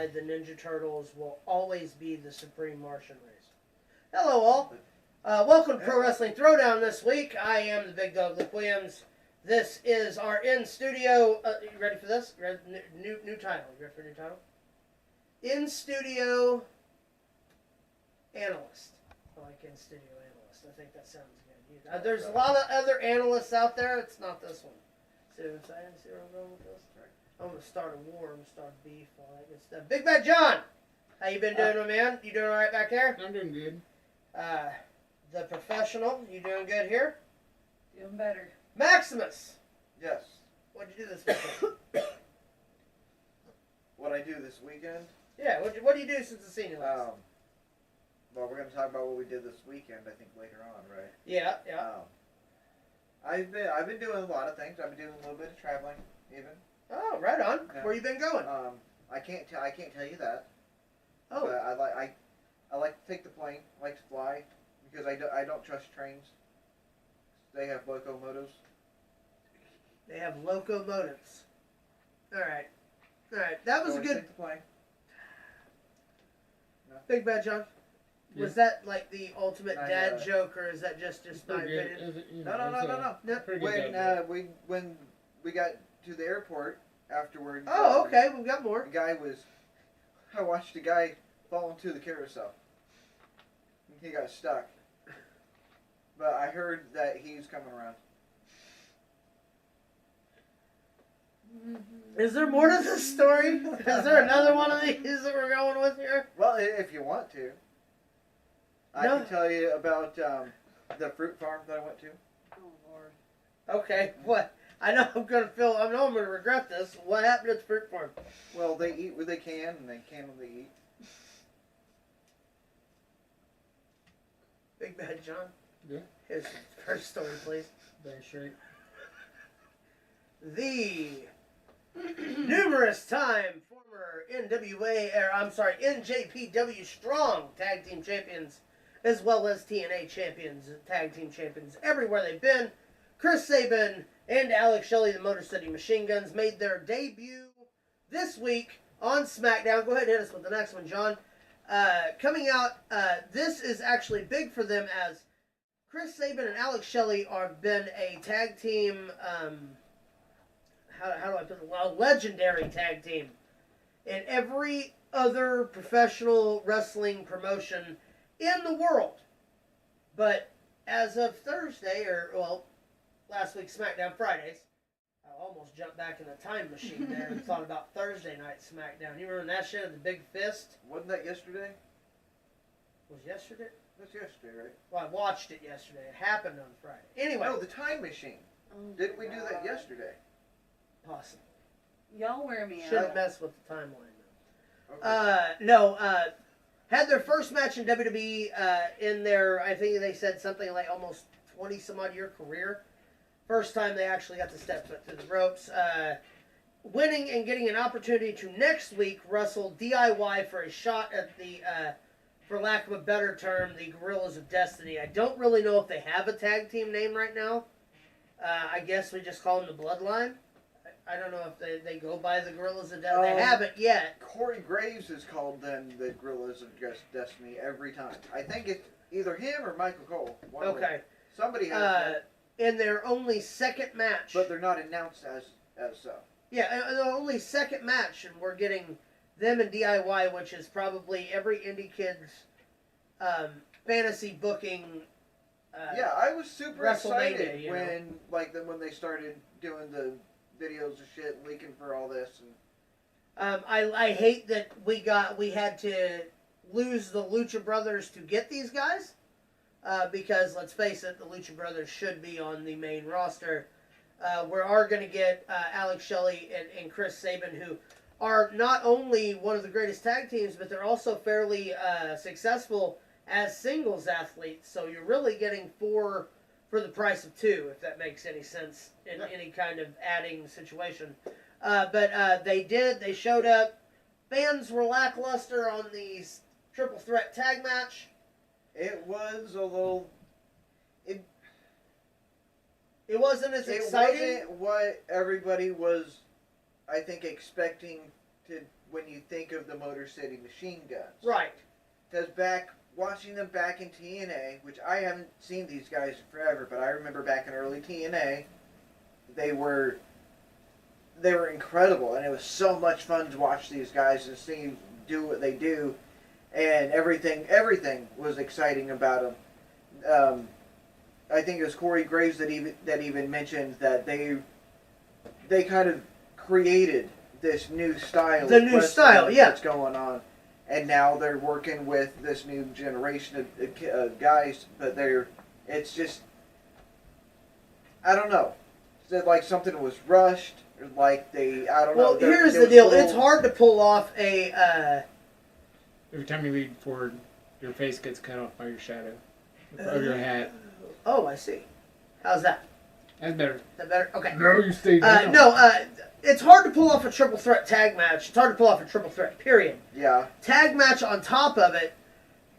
side, the Ninja Turtles will always be the supreme Martian race. Hello, all. Welcome to Pro Wrestling Throwdown this week. I am the big dog, Luke Williams. This is our in-studio... you ready for this? New title. You ready for a new title? In-studio analyst. I like in-studio analyst. I think that sounds good. There's a lot of other analysts out there. It's not this one. See what I'm saying? See where I'm going with this? I'm going to start a war. I'm going to start beef. All that good stuff. Big Bad John! How you been doing, my man? You doing all right back there? I'm doing good. The professional. You doing good here? Doing better. Maximus! Yes. What'd you do this weekend? What I do this weekend? Yeah, what do you do since the senior last? Well, we're going to talk about what we did this weekend, I think, later on, right? Yeah. I've been doing a lot of things. I've been doing a little bit of traveling, even. Oh, right on. Yeah. Where you been going? I can't tell you that. Oh. But I like to take the plane. I like to fly because I don't trust trains. They have locomotives. They have locomotives. All right. That was So a I good. take the plane. No. Big Bad John. Yeah. Was that like the ultimate Not dad yet. joke, or is that just my opinion? No. When we got to the airport afterwards. Oh, okay. We've got more. I watched a guy fall into the carousel. He got stuck. But I heard that he's coming around. Is there more to this story? Is there another one of these that we're going with here? Well, if you want to. I No. can tell you about the fruit farm that I went to. Oh, Lord. Okay. What? I know I'm gonna regret this. What happened at the fruit farm? Well, they eat what they can, and they can what they eat. Big Bad John. Yeah. Here's the first story, please. Damn straight. The numerous time former NJPW Strong Tag Team Champions, as well as TNA Champions, Tag Team Champions, everywhere they've been, Chris Sabin and Alex Shelley, the Motor City Machine Guns, made their debut this week on SmackDown. Go ahead and hit us with the next one, John. Coming out, this is actually big for them as Chris Sabin and Alex Shelley have been a tag team, how do I put it? Well, legendary tag team in every other professional wrestling promotion in the world. But as of Thursday, last week's SmackDown Fridays, I almost jumped back in the time machine there and thought about Thursday night SmackDown. You remember that shit, the Big Fist? Wasn't that yesterday? Was yesterday? That's yesterday, right? Well, I watched it yesterday. It happened on Friday. Anyway. No, the time machine. Oh, Didn't we do that yesterday? Possible. Y'all wear me Shouldn't out. mess with the timeline, Okay. though. Had their first match in WWE in their, I think they said something like almost 20-some-odd year career. First time they actually got to step foot through the ropes. Winning and getting an opportunity to next week wrestle DIY for a shot at the, for lack of a better term, the Gorillas of Destiny. I don't really know if they have a tag team name right now. I guess we just call them the Bloodline. I don't know if they go by the Gorillas of Destiny. They haven't yet. Corey Graves has called them the Gorillas of Destiny every time. I think it's either him or Michael Cole. Okay. Somebody has that, In their only second match. but they're not announced as so. Yeah, their only second match, and we're getting them and DIY, which is probably every indie kid's fantasy booking. Yeah, I was super WrestleMania, excited you know. when they started doing the videos of shit leaking for all this. And I hate that we had to lose the Lucha Brothers to get these guys, because let's face it, the Lucha Brothers should be on the main roster. We are going to get Alex Shelley and Chris Sabin, who are not only one of the greatest tag teams, but they're also fairly successful as singles athletes. So you're really getting four for the price of two, if that makes any sense in any kind of adding situation. But they showed up. Fans were lackluster on the triple threat tag match. it was a little. It wasn't as exciting. It wasn't what everybody was, I think, expecting to when you think of the Motor City Machine Guns. Right. Because watching them back in TNA, which I haven't seen these guys forever, but I remember back in early TNA, they were incredible, and it was so much fun to watch these guys and see them do what they do, and everything was exciting about them. I think it was Corey Graves that even mentioned that they kind of created this new style. The new style, yeah. That's going on, and now they're working with this new generation of guys. But it's just, I don't know. Is it like something was rushed, or like I don't know. Well, here's the deal. It's hard to pull off a. Every time you lean forward, your face gets cut off by your shadow of your hat. Oh, I see. How's that? That's better. Is that better? Okay. No, you stay down. It's hard to pull off a triple threat tag match. It's hard to pull off a triple threat, period. Yeah. Tag match on top of it,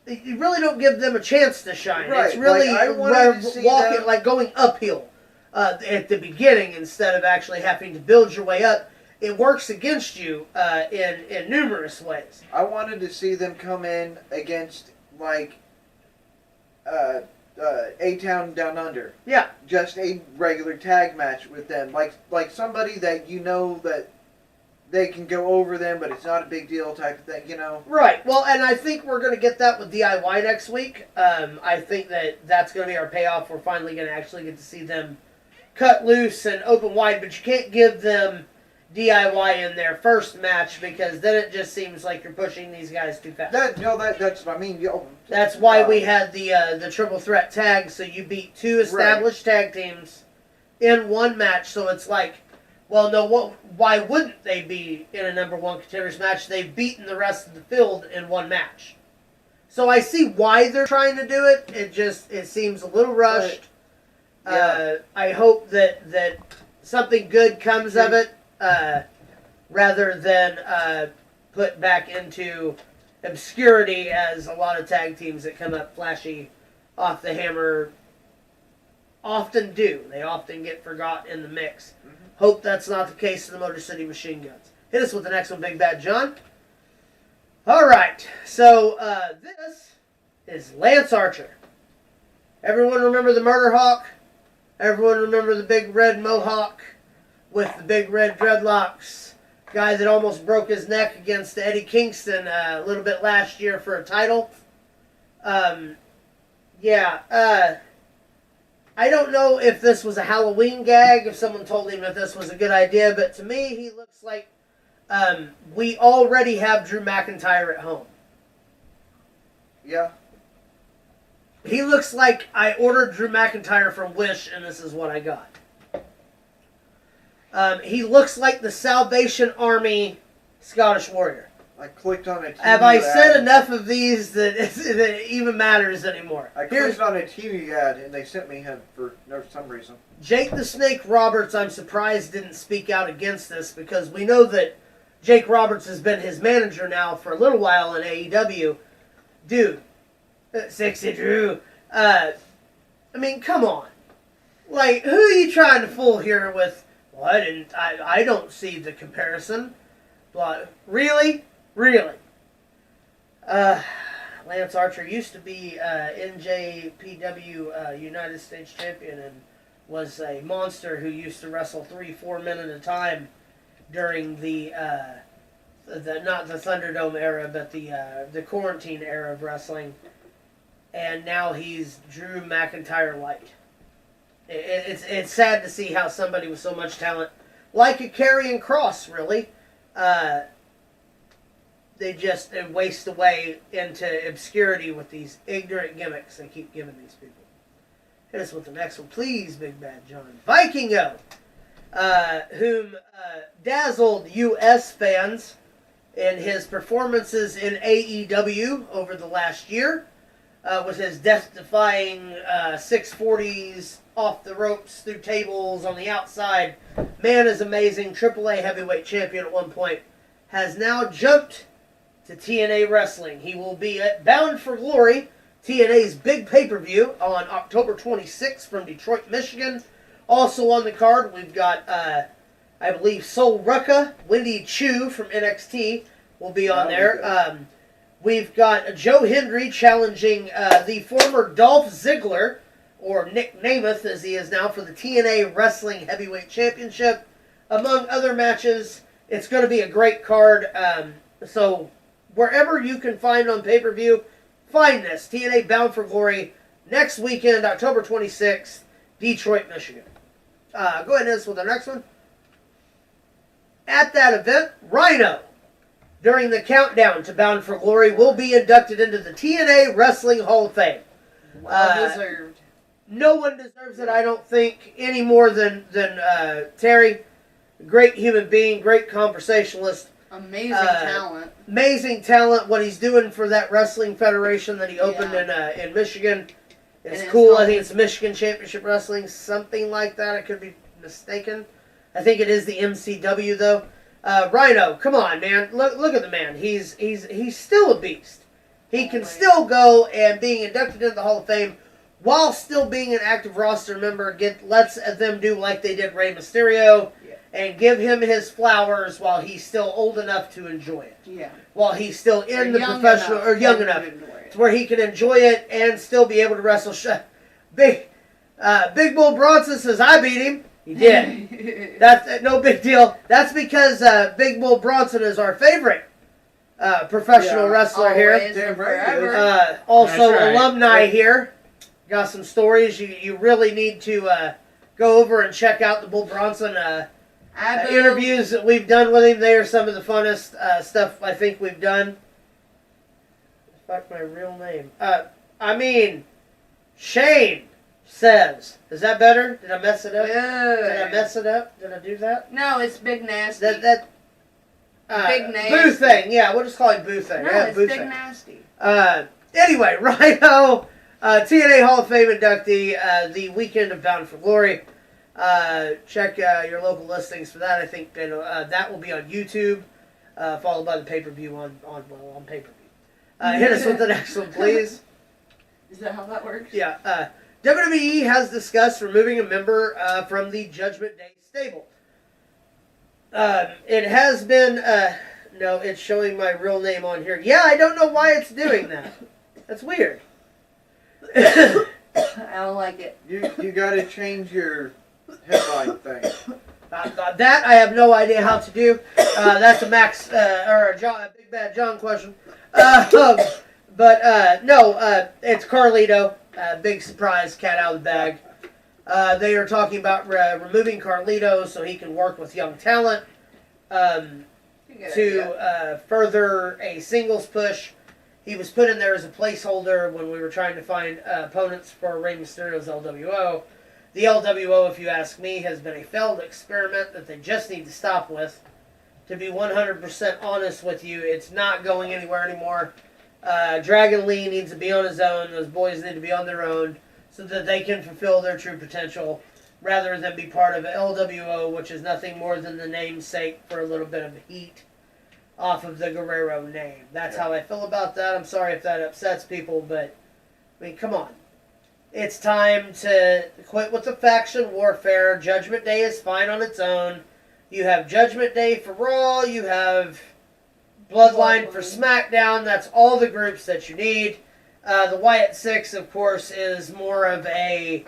you really don't give them a chance to shine. Right. It's really I wanted to see walking, them like going uphill at the beginning instead of actually having to build your way up. It works against you in numerous ways. I wanted to see them come in against like A-Town Down Under. Yeah. Just a regular tag match with them, like somebody that you know that they can go over them, but it's not a big deal type of thing, you know. Right. Well, and I think we're going to get that with DIY next week. I think that's going to be our payoff. We're finally going to actually get to see them cut loose and open wide, but you can't give them DIY in their first match because then it just seems like you're pushing these guys too fast. That's what I mean. That's why we had the triple threat tag, so you beat two established tag teams in one match. So it's like, well, no, why wouldn't they be in a number one contenders match? They've beaten the rest of the field in one match. So I see why they're trying to do it. It seems a little rushed. Yeah. I hope that something good comes of it. Rather than put back into obscurity as a lot of tag teams that come up flashy off the hammer often do. They often get forgot in the mix. Mm-hmm. Hope that's not the case in the Motor City Machine Guns. Hit us with the next one, Big Bad John. All right, so this is Lance Archer. Everyone remember the Murder Hawk? Everyone remember the big red mohawk with the big red dreadlocks? Guy that almost broke his neck against Eddie Kingston a little bit last year for a title. I don't know if this was a Halloween gag, if someone told him that this was a good idea, but to me, he looks like we already have Drew McIntyre at home. Yeah. He looks like I ordered Drew McIntyre from Wish, and this is what I got. He looks like the Salvation Army Scottish Warrior. I clicked on a TV Have I ad. said enough of these that it even matters anymore? I clicked on a TV ad, and they sent me him for some reason. Jake the Snake Roberts, I'm surprised didn't speak out against this because we know that Jake Roberts has been his manager now for a little while in AEW. Dude, Sexy Drew. I mean, come on. Like, who are you trying to fool here with? Well, I don't see the comparison. But really? Really? Lance Archer used to be NJPW United States Champion and was a monster who used to wrestle 3-4 men at a time during the not the Thunderdome era, but the quarantine era of wrestling. And now he's Drew McIntyre light. It's sad to see how somebody with so much talent, like a Karrion Kross, really, they just waste away into obscurity with these ignorant gimmicks they keep giving these people. Hit us with the next one, please, Big Bad John. Vikingo, whom dazzled U.S. fans in his performances in AEW over the last year, with his death-defying 640s off the ropes through tables on the outside. Man is amazing. AAA heavyweight champion at one point. Has now jumped to TNA Wrestling. He will be at Bound for Glory, TNA's big pay-per-view, on October 26th from Detroit, Michigan. Also on the card, we've got, I believe, Sol Rucka, Wendy Chu from NXT, will be on That'll be there. We've got Joe Hendry challenging the former Dolph Ziggler, or Nick Namath as he is now, for the TNA Wrestling Heavyweight Championship, among other matches. It's going to be a great card. So wherever you can find on pay-per-view, find this. TNA Bound for Glory next weekend, October 26th, Detroit, Michigan. Go ahead and hit us with the next one. At that event, Rhino, during the countdown to Bound for Glory, will be inducted into the TNA Wrestling Hall of Fame. Well deserved. No one deserves it, I don't think, any more than Terry. Great human being, great conversationalist. Amazing talent. Amazing talent. What he's doing for that wrestling federation that he opened in Michigan is cool. I think it's Michigan Championship Wrestling, something like that. I could be mistaken. I think it is the MCW though. Rhino, come on, man! Look at the man. He's still a beast. He can still go, and being inducted into the Hall of Fame while still being an active roster member lets them do like they did Rey Mysterio. And give him his flowers while he's still old enough to enjoy it. Yeah. While he's still in the professional, or young enough, to where he can enjoy it and still be able to wrestle. Big Bull Bronson says, I beat him. He did. That's no big deal. That's because Big Bull Bronson is our favorite professional wrestler here. Damn right. Also, That's right. alumni here. Got some stories. You really need to go over and check out the Bull Bronson interviews that we've done with him. They are some of the funnest stuff I think we've done. Fuck my real name. Shane says. Is that better? Did I mess it up? Did I mess it up? Did I do that? No, it's Big Nasty. Big Nasty. Boo Thing. Yeah, we'll just call him Boo Thing. No, Yeah, it's Boo Big Thing. Nasty. Anyway, Rhino, TNA Hall of Fame inductee, the weekend of Bound for Glory. Check your local listings for that. I think that will be on YouTube, followed by the pay-per-view on pay-per-view. Hit us with the next one, please. Is that how that works? Yeah. WWE has discussed removing a member from the Judgment Day stable. It has been... no, it's showing my real name on here. Yeah, I don't know why it's doing that. That's weird. I don't like it. You got to change your headline thing. That I have no idea how to do. That's a Max or a Big Bad John question. But no, it's Carlito. Big surprise, cat out of the bag. They are talking about removing Carlito so he can work with young talent to further a singles push. He was put in there as a placeholder when we were trying to find opponents for Rey Mysterio's LWO. The LWO, if you ask me, has been a failed experiment that they just need to stop with. To be 100% honest with you, it's not going anywhere anymore. Dragon Lee needs to be on his own. Those boys need to be on their own so that they can fulfill their true potential rather than be part of LWO, which is nothing more than the namesake for a little bit of heat off of the Guerrero name. That's how I feel about that. I'm sorry if that upsets people, but, I mean, come on. It's time to quit with the faction warfare. Judgment Day is fine on its own. You have Judgment Day for Raw. You have Bloodline for SmackDown. That's all the groups that you need. The Wyatt Six, of course, is more of a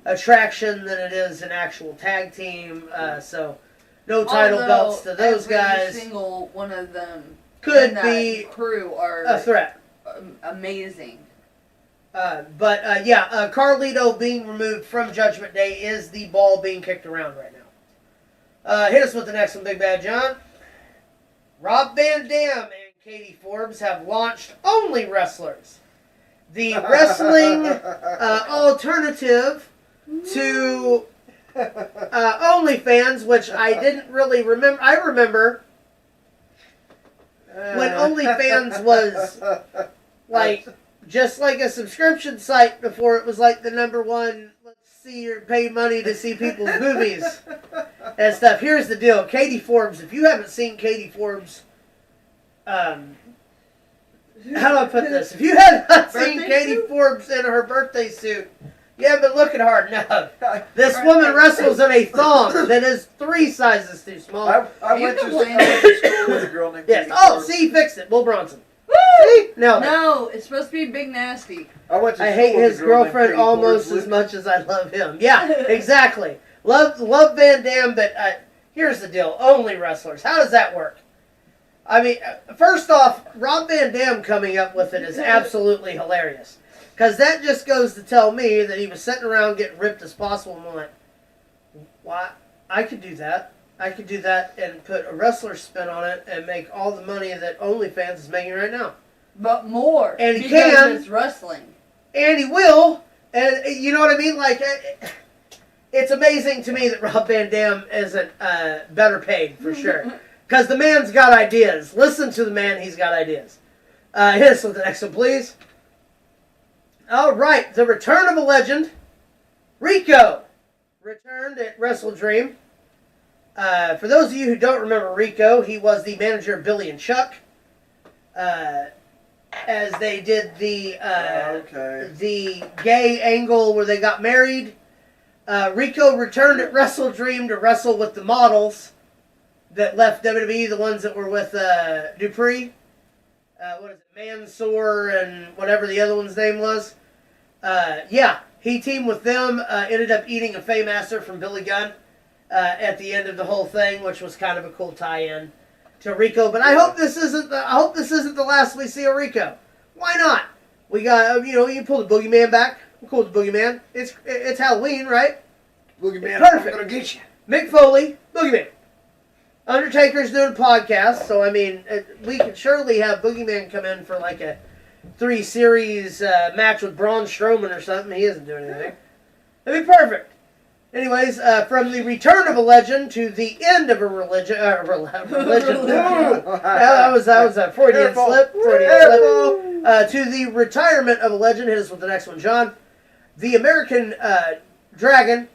attraction than it is an actual tag team. So no title belts to those guys. Every single one of them Could in that be crew are a threat. Amazing. But Carlito being removed from Judgment Day is the ball being kicked around right now. Hit us with the next one, Big Bad John. Rob Van Dam and Katie Forbes have launched Only Wrestlers, the wrestling alternative to OnlyFans, which I didn't really remember. I remember when OnlyFans was like just like a subscription site before it was like the number one. Let's see your pay money to see people's movies and stuff. Here's the deal, Katie Forbes. If you haven't seen Katie Forbes, how do I put this? If you have not seen Katie Forbes in her birthday suit, You haven't been looking hard enough. This woman wrestles in a thong that is 3 sizes too small. I You went to can blame school with a girl named Yes. Katie Oh, Clark. see, he fixed it. Will Bronson. Woo! See? Nailed it. No, it's supposed to be Big Nasty. I went to I school hate with a his girl named girlfriend Katie Clark, almost Luke. as much as I love him. Yeah, exactly. Love Van Dam, but here's the deal. Only wrestlers. How does that work? I mean, first off, Rob Van Dam coming up with it is absolutely hilarious. Because that just goes to tell me that he was sitting around getting ripped as possible and went, why? I could do that. I could do that and put a wrestler spin on it and make all the money that OnlyFans is making right now. But more. And he because can. it's wrestling. And he will. And you know what I mean? Like, it's amazing to me that Rob Van Dam isn't better paid, for sure. Because the man's got ideas. Listen to the man, he's got ideas. Hit us with the next one, please. All right, the return of a legend. Rico returned at Wrestle Dream. For those of you who don't remember Rico, he was the manager of Billy and Chuck. As they did the gay angle where they got married. Rico returned at Wrestle Dream to wrestle with the models that left WWE, the ones that were with Dupree. What is it, Mansoor and whatever the other one's name was. Yeah, he teamed with them, ended up eating a Faymaster from Billy Gunn at the end of the whole thing, which was kind of a cool tie-in to Rico. But I hope this isn't the last we see of Rico. Why not? We got you pull the Boogeyman back. I'm cool with the Boogeyman. It's Halloween, right? Boogeyman, Perfect. I'm gonna get you. Mick Foley, Boogeyman. Undertaker's doing a podcast, so I mean, we could surely have Boogeyman come in for like a 3-series match with Braun Strowman or something. He isn't doing anything. That'd be perfect. Anyways, from the return of a legend to the end of a religion. Religion. that was a Freudian slip. To the retirement of a legend. Hit us with the next one, John. The American Dragon,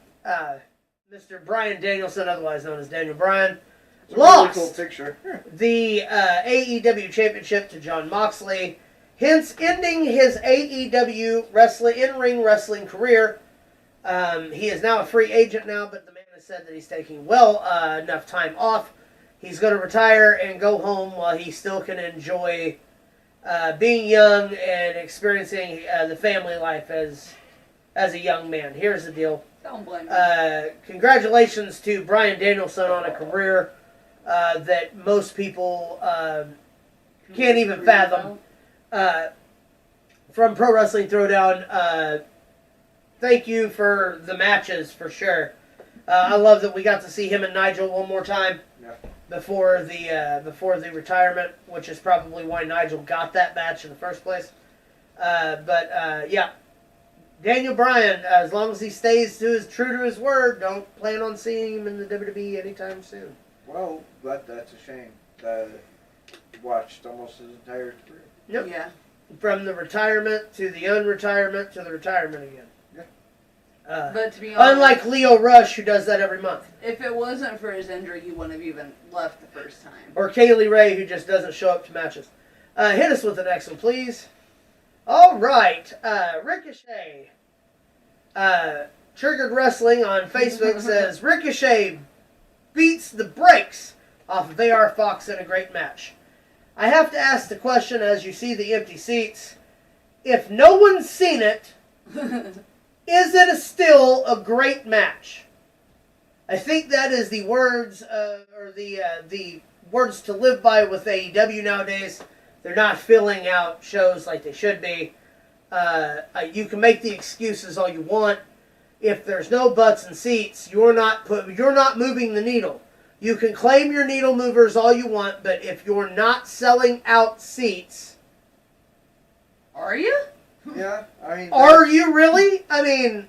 Mr. Bryan Danielson, otherwise known as Daniel Bryan, lost really cool picture. the AEW Championship to Jon Moxley, hence ending his AEW in-ring wrestling career. He is now a free agent now, but the man has said that he's taking enough time off. He's going to retire and go home while he still can enjoy being young and experiencing the family life as a young man. Here's the deal. Don't blame me. Congratulations to Bryan Danielson on a career that most people can't even fathom. From Pro Wrestling Throwdown, thank you for the matches, for sure. I love that we got to see him and Nigel one more time before the retirement, which is probably why Nigel got that match in the first place. Yeah. Daniel Bryan, as long as he stays true to his word, don't plan on seeing him in the WWE anytime soon. Well, that's a shame. Watched almost his entire career. Yep. Yeah. From the retirement to the unretirement to the retirement again. But to be honest, Unlike Leo Rush, who does that every month. if it wasn't for his injury, he wouldn't have even left the first time. Or Kaylee Ray, who just doesn't show up to matches. Hit us with the next one, please. All right. Ricochet. Triggered Wrestling on Facebook says, Ricochet beats the brakes off of AR Fox in a great match. I have to ask the question, as you see the empty seats, if no one's seen it, is it still a great match? I think that is the words, or the words to live by with AEW nowadays. They're not filling out shows like they should be. You can make the excuses all you want. If there's no butts and seats, you're not moving the needle. You can claim your needle movers all you want, but if you're not selling out seats, Are you? Yeah, I mean. are you really? I mean,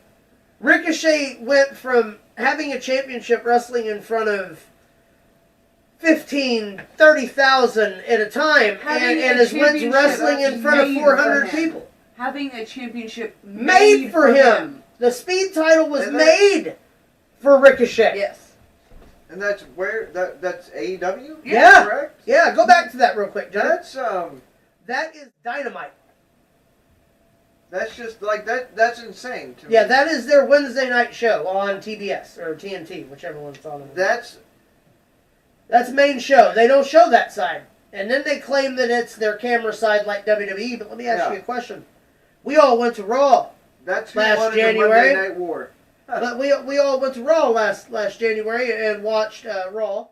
Ricochet went from having a championship wrestling in front of 30,000 at a time, Having and a has went to championship wrestling in front of made 400 for him. people. Having a championship Made for him. The Speed title was And made for Ricochet. Yes. And that's where that's AEW. Yeah. Correct. Yeah, go back to that real quick, John. That's That is Dynamite. That's just like that. That's insane to me. Yeah, that is their Wednesday night show on TBS or TNT, whichever one's on. That's main show. They don't show that side. And then they claim that it's their camera side like WWE, but let me ask you a question. We all went to Raw. Who last wanted January. the Monday Night War. But we all went to Raw last January and watched Raw.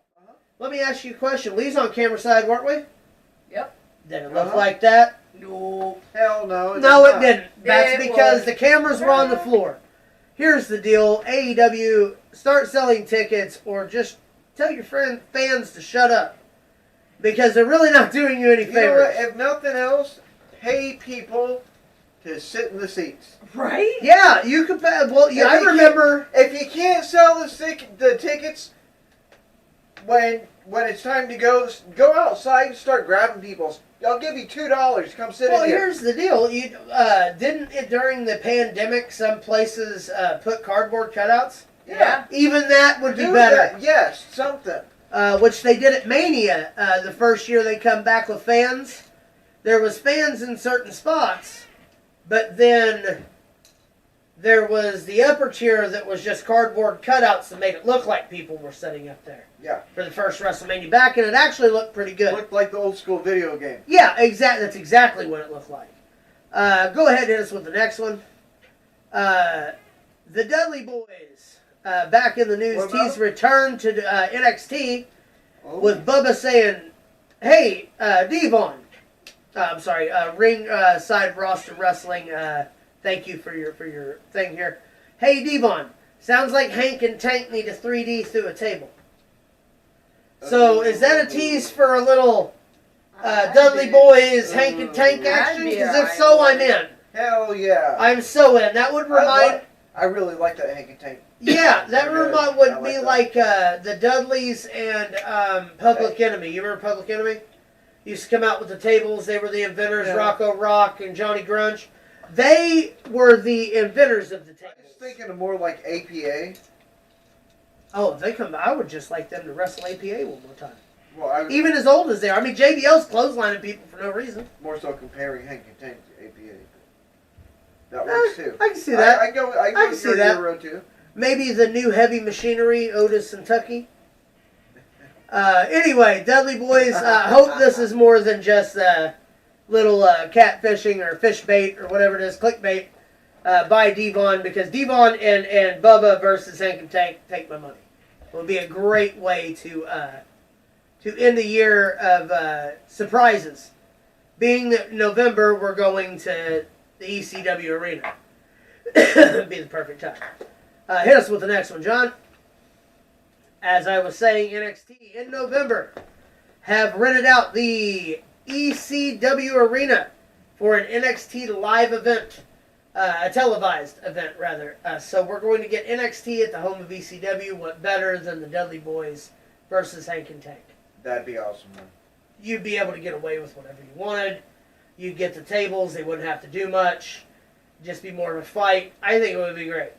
Let me ask you a question. We was on camera side, weren't we? Yep. Did it look like that? No. Hell no. No, did it didn't. That's It because was. the cameras were on the floor. Here's the deal. AEW, start selling tickets or just tell your fans to shut up. Because they're really not doing you any You know what? favors. If nothing else, pay people to sit in the seats. Right? Yeah, you could. Well, yeah, I remember. If you can't sell the tickets when it's time to go outside and start grabbing people. I'll give you $2. Come sit Well, in here. here's the deal. You didn't it during the pandemic? Some places put cardboard cutouts. Yeah. Even that would be Do better. that. Yes, something. Which they did at Mania the first year they come back with fans. There was fans in certain spots, but then there was the upper tier that was just cardboard cutouts that made it look like people were sitting up there. Yeah. For the first WrestleMania back, and it actually looked pretty good. Looked like the old school video game. Yeah, exactly. That's exactly what it looked like. Go ahead and hit us with the next one. The Dudley Boys, back in the news, What about tease return to NXT Oh. with Bubba saying, "Hey, Devon, I'm sorry, ring side roster wrestling. Thank you for your thing here. Hey, Devon, sounds like Hank and Tank need a 3D through a table." So is that a tease for a little Dudley Boys Hank and Tank action? be Because alright if so, with I'm it. in. Hell yeah. I'm so in. That would remind. I really like that Hank and Tank. Yeah, that Really? would I be that. like the Dudleys and Public Enemy. You remember Public Enemy? Used to come out with the tables. They were the inventors, Yeah. Rocco Rock and Johnny Grunge. They were the inventors of the I tables. was thinking of more like APA. Oh, if they come, I would just like them to wrestle APA one more time. Well, I was Even as old as they are. I mean, JBL's clotheslining people for no reason. more so comparing Hank and Tank to APA. That works too. I can see that. I go can see that. Euro too. Maybe the new heavy machinery, Otis and Tucky. Anyway, Dudley Boys, hope this is more than just little catfishing or fish bait or whatever it is, clickbait by Devon, because Devon and Bubba versus Hank and Tank, take my money. It would be a great way to end the year of surprises. Being that November, we're going to the ECW arena. It'd be the perfect time. Hit us with the next one, John. As I was saying, NXT in November have rented out the ECW arena for an NXT live event, a televised event rather. So we're going to get NXT at the home of ECW. What better than the Dudley Boys versus Hank and Tank? That'd be awesome, man. You'd be able to get away with whatever you wanted. You'd get the tables. They wouldn't have to do much. Just be more of a fight. I think it would be great.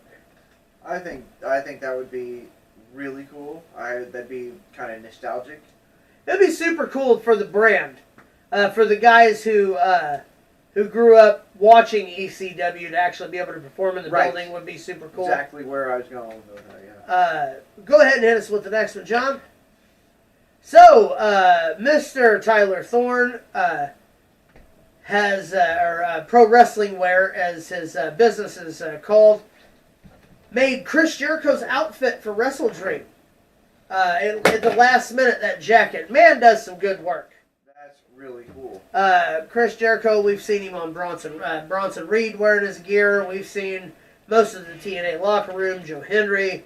I think that would be really cool. That'd be kind of nostalgic. It'd be super cool for the brand, for the guys who grew up watching ECW to actually be able to perform in the Right. building would be super cool. Exactly where I was going with that. Yeah. Go ahead and hit us with the next one, John. So, Mr. Tyler Thorne has, or Pro Wrestling Wear, as his business is called, made Chris Jericho's outfit for Wrestle Dream. At the last minute, that jacket. Man does some good work. That's really cool. Chris Jericho, we've seen him on Bronson Reed wearing his gear. We've seen most of the TNA locker room. Joe Hendry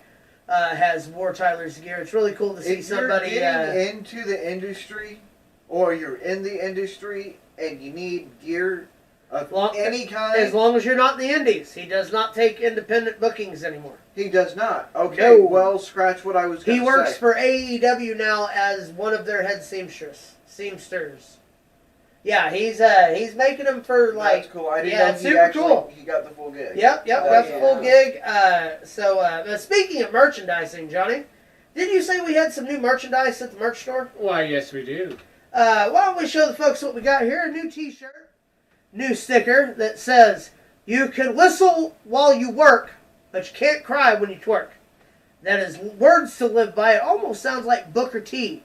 has wore Tyler's gear. It's really cool to see If somebody. you're getting into the industry, or you're in the industry and you need gear of any kind, As long as you're not in the indies. He does not take independent bookings anymore. he does not. Okay, No. well, scratch what I was going He to say. works for AEW now as one of their head seamsters. Yeah, he's making them for like. That's cool. I didn't yeah, know it's he super actually cool. he got the full gig. Yep, Oh, that's yeah. a full gig. But speaking of merchandising, Johnny, didn't you say we had some new merchandise at the merch store? Why, yes, we do. Why don't we show the folks what we got here? A new t-shirt, new sticker that says, You can whistle while you work, but you can't cry when you twerk. That is words to live by. It almost sounds like Booker T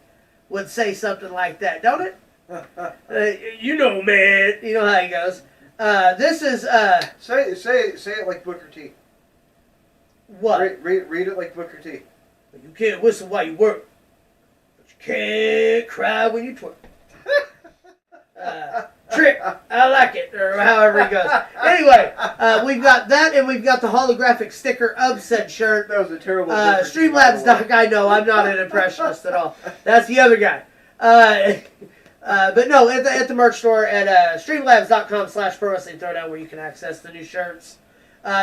would say something like that, don't it? You know, man. You know how he goes. This is... Say it like Booker T. What? Read it like Booker T. You can't whistle while you work, but you can't cry when you twerk. Trick, I like it, or however it goes. Anyway, we've got that, and we've got the holographic sticker of said shirt. That was a terrible. Streamlabs Doc, I know, I'm not an impressionist at all. That's the other guy. But no, at the merch store at streamlabs.com/ProWrestling Throwdown, where you can access the new shirts,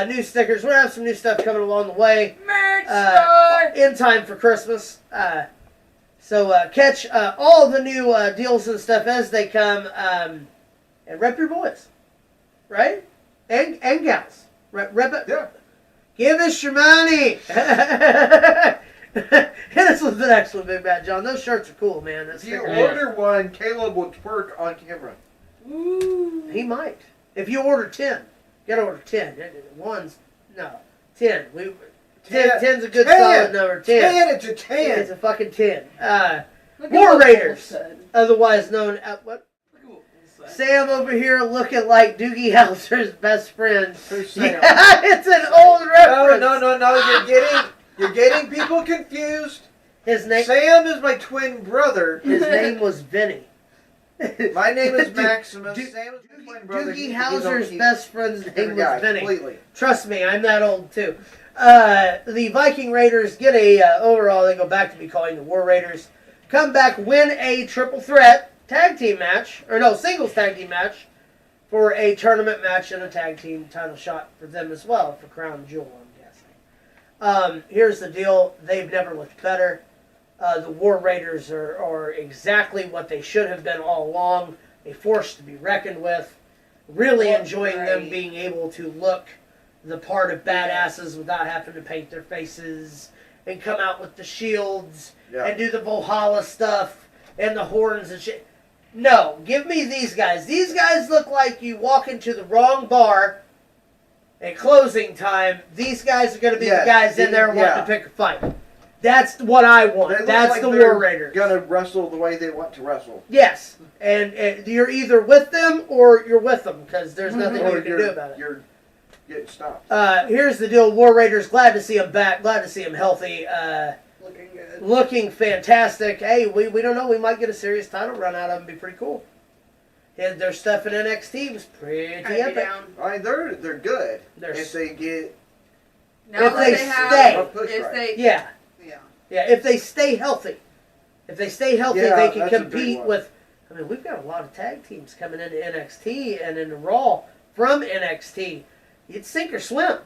new stickers. We're gonna have some new stuff coming along the way. Merch store! In time for Christmas. So catch all the new deals and stuff as they come, and rep your boys, right? And gals. Rep it. Yeah. Give us your money. Hit us with the next one, Big Bad John. Those shirts are cool, man. That's If you order one, Caleb will twerk on camera. Ooh. He might. If you order 10, you gotta order 10. One's no 10. 10's a good 10. solid number. 10. 10. It's a 10. It's a fucking 10. Look at War what Raiders, Cole said. otherwise known as what? Look at what Cole said. Sam over here looking like Doogie Howser's best friend. Who's Sam? Yeah, it's an old reference. No. You're getting people confused. His name. Sam is my twin brother. His name was Vinny. My name is Maximus. Do- Sam is my twin brother. Doogie Howser's He's best friend's name was Vinny. Completely. Trust me, I'm that old too. The Viking Raiders get a overall. They go back to be calling the War Raiders. Come back, win a triple threat tag team match, or no, singles tag team match for a tournament match and a tag team title shot for them as well for Crown Jewel, I'm guessing. Here's the deal: they've never looked better. The War Raiders are exactly what they should have been all along. A force to be reckoned with. Really enjoying them being able to look the part of badasses without having to paint their faces and come out with the shields and do the Valhalla stuff and the horns and shit. No, give me these guys. These guys look like you walk into the wrong bar at closing time. These guys are going to be the guys in there wanting to pick a fight. That's what I want. That's like the War Raiders. Gonna wrestle the way they want to wrestle. Yes, and you're either with them or you're with them because there's nothing you can do about it. You're getting stopped. Here's the deal, War Raiders. Glad to see them back. Glad to see them healthy. Looking good. Looking fantastic. Hey, we don't know. We might get a serious title run out of them. Be pretty cool. And their stuff in NXT was pretty epic. Down. I mean, they're good. They're if they get Now If that they have, stay. if they, Yeah. Yeah, if they stay healthy. If they stay healthy, they can that's a big compete one. with... I mean, we've got a lot of tag teams coming into NXT and into Raw from NXT. It's sink or swim.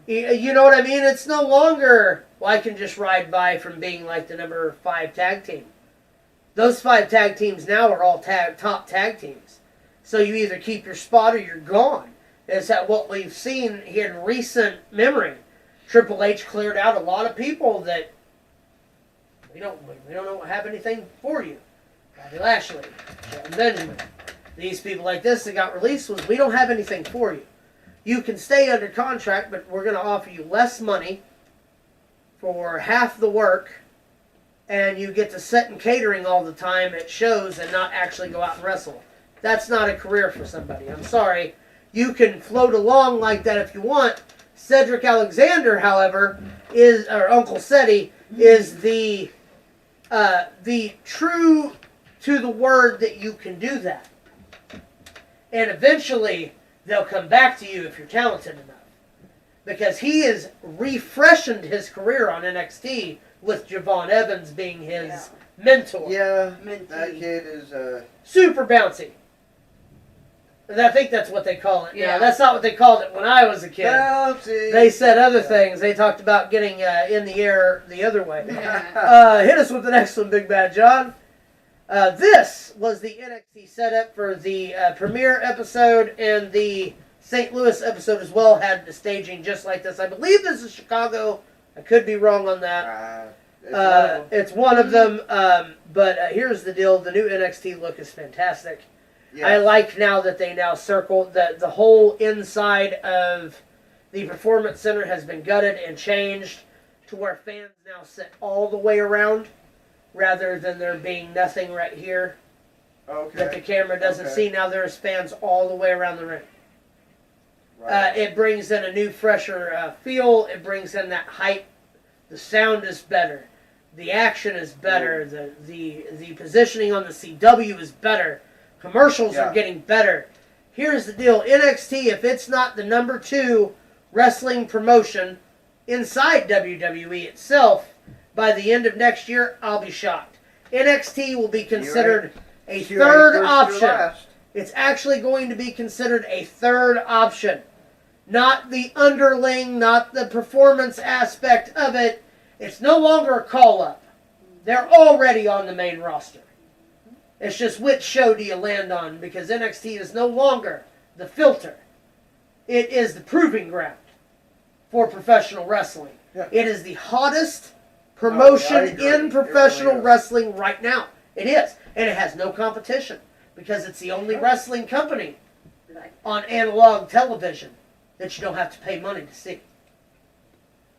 Yeah. You know what I mean? It's no longer, well, I can just ride by from being like the number 5 tag team. Those 5 tag teams now are all top tag teams. So you either keep your spot or you're gone. Is that what we've seen here in recent memory? Triple H cleared out a lot of people that we don't have anything for you. Bobby Lashley, Shelton Benjamin. These people like this that got released was, we don't have anything for you. You can stay under contract, but we're going to offer you less money for half the work, and you get to sit in catering all the time at shows and not actually go out and wrestle. That's not a career for somebody. I'm sorry. You can float along like that if you want. Cedric Alexander, however, or Uncle Seti, is the true to the word that you can do that. And eventually, they'll come back to you if you're talented enough. Because he has refreshened his career on NXT with Javon Evans being his mentor. Yeah, Mentee. that kid is Super bouncy. And I think that's what they call it. Yeah. Now, that's not what they called it when I was a kid. bouncy. They said other things. They talked about getting in the air the other way. Yeah. Hit us with the next one, Big Bad John. This was the NXT setup for the premiere episode, and the St. Louis episode as well had the staging just like this. I believe this is Chicago. I could be wrong on that. It's It's one of them. But here's the deal. The new NXT look is fantastic. Yes. I like now that they now circle the whole inside of the Performance Center has been gutted and changed to where fans now sit all the way around rather than there being nothing right here that the Okay. camera doesn't Okay. see. Now there's fans all the way around the ring. Right. It brings in a new, fresher feel. It brings in that hype. The sound is better. The action is better. The positioning on the CW is better. Commercials are getting better. Here's the deal. NXT, if it's not the number 2 wrestling promotion inside WWE itself, by the end of next year, I'll be shocked. NXT will be considered a third option. It's actually going to be considered a third option. Not the underling, not the performance aspect of it. It's no longer a call-up. They're already on the main roster. It's just which show do you land on, because NXT is no longer the filter. It is the proving ground for professional wrestling. Yeah. It is the hottest promotion agree. in professional It really is. wrestling right now. It is. And it has no competition because it's the only wrestling company on analog television that you don't have to pay money to see.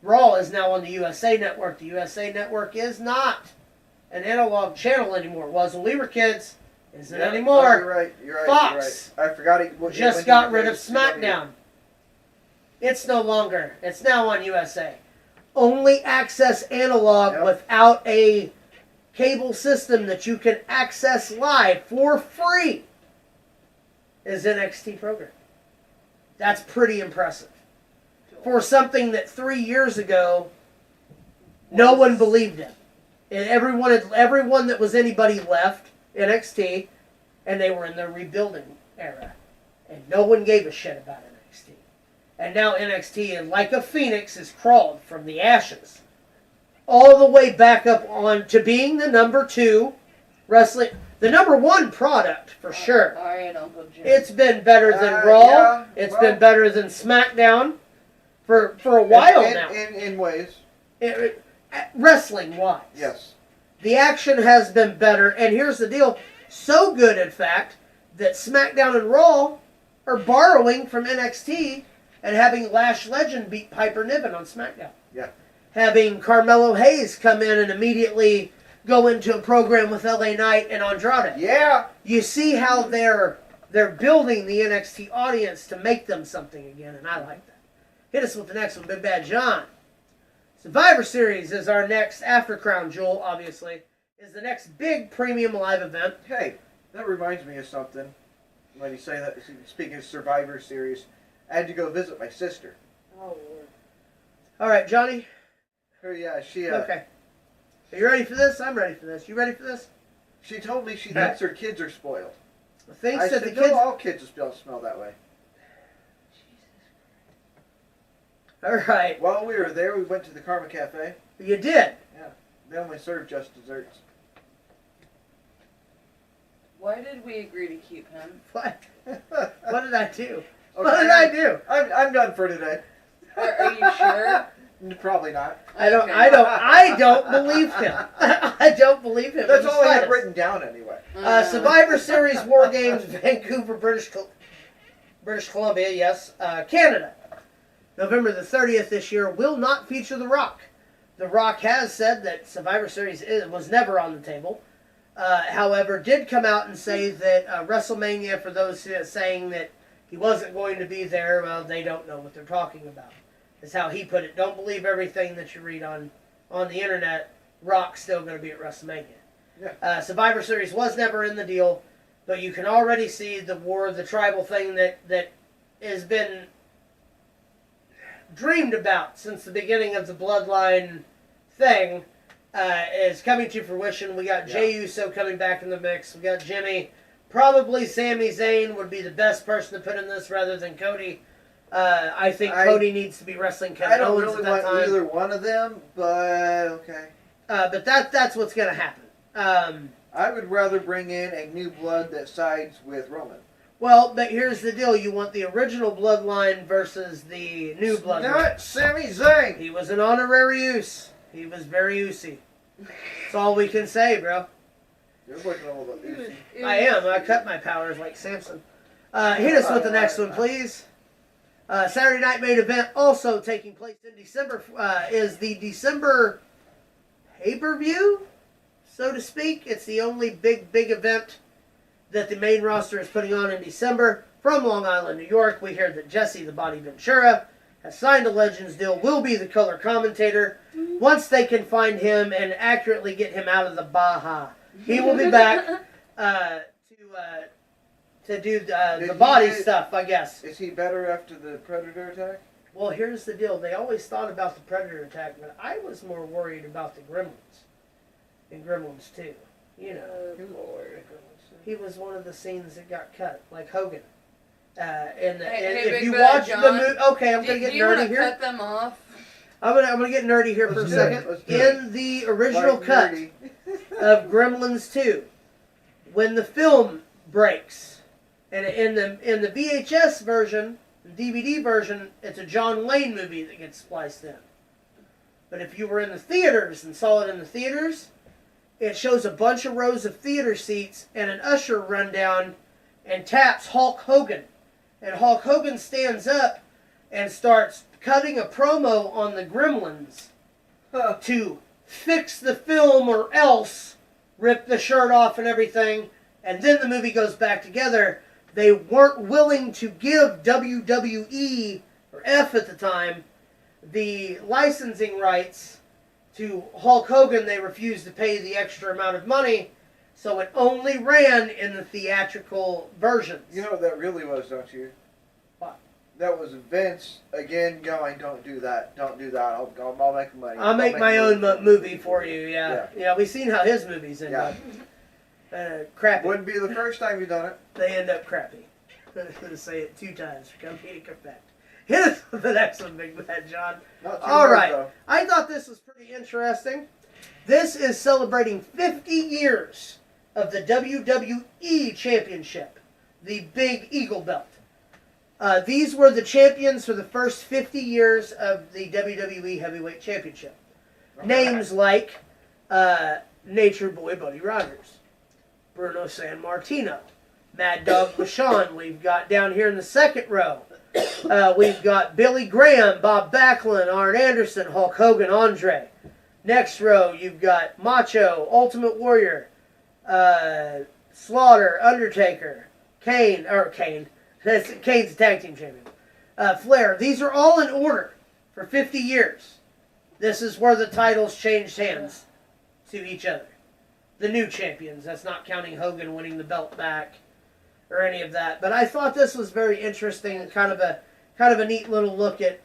Raw is now on the USA Network. The USA Network is not an analog channel anymore. It was when we were kids. Isn't anymore. You're right. You're right. Fox You're right. I forgot it. Just got rid of SmackDown. It's no longer. It's now on USA. Only access analog without a cable system that you can access live for free is NXT program. That's pretty impressive. For something that 3 years ago, no one believed in. And everyone that was anybody left NXT, and they were in their rebuilding era. And no one gave a shit about NXT. And now NXT, like a phoenix, has crawled from the ashes all the way back up on to being the number 2 wrestling, the number 1 product for sure. All right, Uncle Jim. It's been better than Raw. Yeah, It's been better than SmackDown for a while now. In ways. Wrestling wise. Yes. The action has been better, and here's the deal. So good, in fact, that SmackDown and Raw are borrowing from NXT and having Lash Legend beat Piper Niven on SmackDown. Yeah. Having Carmelo Hayes come in and immediately go into a program with LA Knight and Andrade. Yeah. You see how they're building the NXT audience to make them something again, and I like that. Hit us with the next one, Big Bad John. Survivor Series is our next, after Crown Jewel, obviously, is the next big premium live event. Hey, that reminds me of something. When you say that, speaking of Survivor Series, I had to go visit my sister. Oh, Lord. All right, Johnny. She Okay. Are you ready for this? I'm ready for this. You ready for this? she told me she thinks her kids are spoiled. Thinks I that said, the kids. no, all kids smell that way. All right. While we were there, we went to the Karma Cafe. You did. They only serve just desserts. Why did we agree to keep him? What? What did I do? Okay, What did I do? I'm done for today. Are you sure? Probably not. I don't. Okay. I don't believe him. I don't believe him. That's in the all I had slightest. written down anyway. Survivor Series War Games, Vancouver, British Columbia. Yes, Canada. November the 30th this year will not feature The Rock. The Rock has said that Survivor Series was never on the table. However, did come out and say that WrestleMania, for those saying that he wasn't going to be there, well, they don't know what they're talking about. Is how he put it. Don't believe everything that you read on the internet. Rock's still going to be at WrestleMania. Yeah. Survivor Series was never in the deal, but you can already see the war, the tribal thing that has been dreamed about since the beginning of the Bloodline thing is coming to fruition. We got Jey Uso coming back in the mix. We got Jimmy. Probably Sami Zayn would be the best person to put in this rather than Cody. I think Cody needs to be wrestling Kevin I don't Owens really at that want time. either one of them, but okay. But that's what's going to happen. I would rather bring in a new blood that sides with Roman. Well, but here's the deal. You want the original Bloodline versus the new Bloodline. Not Sami Zayn. He was an honorary use. He was very usy. That's all we can say, bro. You're looking all about Uzi. I am. I cut my powers like Samson. Hit us with the next one, please. Saturday Night Main Event, also taking place in December, is the December pay-per-view, so to speak. It's the only big event that the main roster is putting on in December. From Long Island, New York, we hear that Jesse the Body Ventura has signed a Legends deal, will be the color commentator once they can find him and accurately get him out of the Baja. He will be back to do the body stuff, I guess. Is he better after the Predator attack? Well, here's the deal. They always thought about the Predator attack, but I was more worried about the Gremlins. And Gremlins 2. You know. Lord. He was one of the scenes that got cut, like Hogan. And Hey, if Big you Bad watch John, the movie, okay, I'm gonna do get you nerdy wanna here. cut them off? I'm gonna get nerdy here for a Let's do it. second. Let's do it. In the original Like cut nerdy. of Gremlins 2, when the film breaks, and in the VHS version, the DVD version, it's a John Wayne movie that gets spliced in. But if you were in the theaters and saw it in the theaters, it shows a bunch of rows of theater seats and an usher run down and taps Hulk Hogan. And Hulk Hogan stands up and starts cutting a promo on the Gremlins to fix the film or else rip the shirt off and everything. And then the movie goes back together. They weren't willing to give WWE, or F at the time, the licensing rights to Hulk Hogan. They refused to pay the extra amount of money. So it only ran in the theatrical versions. You know what that really was, don't you? What? That was Vince again going, "Don't do that. Don't do that. I'll make money. I'll make my own movie for you." Yeah. Yeah. We've seen how his movies end up. Crappy. Wouldn't be the first time you've done it. They end up crappy. I'm going to say it 2 times for comedic effect. Hit us with the next one, Big Bad John. Not too All hard, right. though. I thought this was pretty interesting. This is celebrating 50 years of the WWE Championship, the Big Eagle Belt. These were the champions for the first 50 years of the WWE Heavyweight Championship. Names like Nature Boy Buddy Rogers, Bruno Sammartino, Mad Dog Vachon. We've got down here in the second row, we've got Billy Graham, Bob Backlund, Arn Anderson, Hulk Hogan, Andre. Next row, you've got Macho, Ultimate Warrior, Slaughter, Undertaker, Kane. Kane's a tag team champion. Flair. These are all in order for 50 years. This is where the titles changed hands to each other. The new champions. That's not counting Hogan winning the belt back or any of that. But I thought this was very interesting and kind of a neat little look at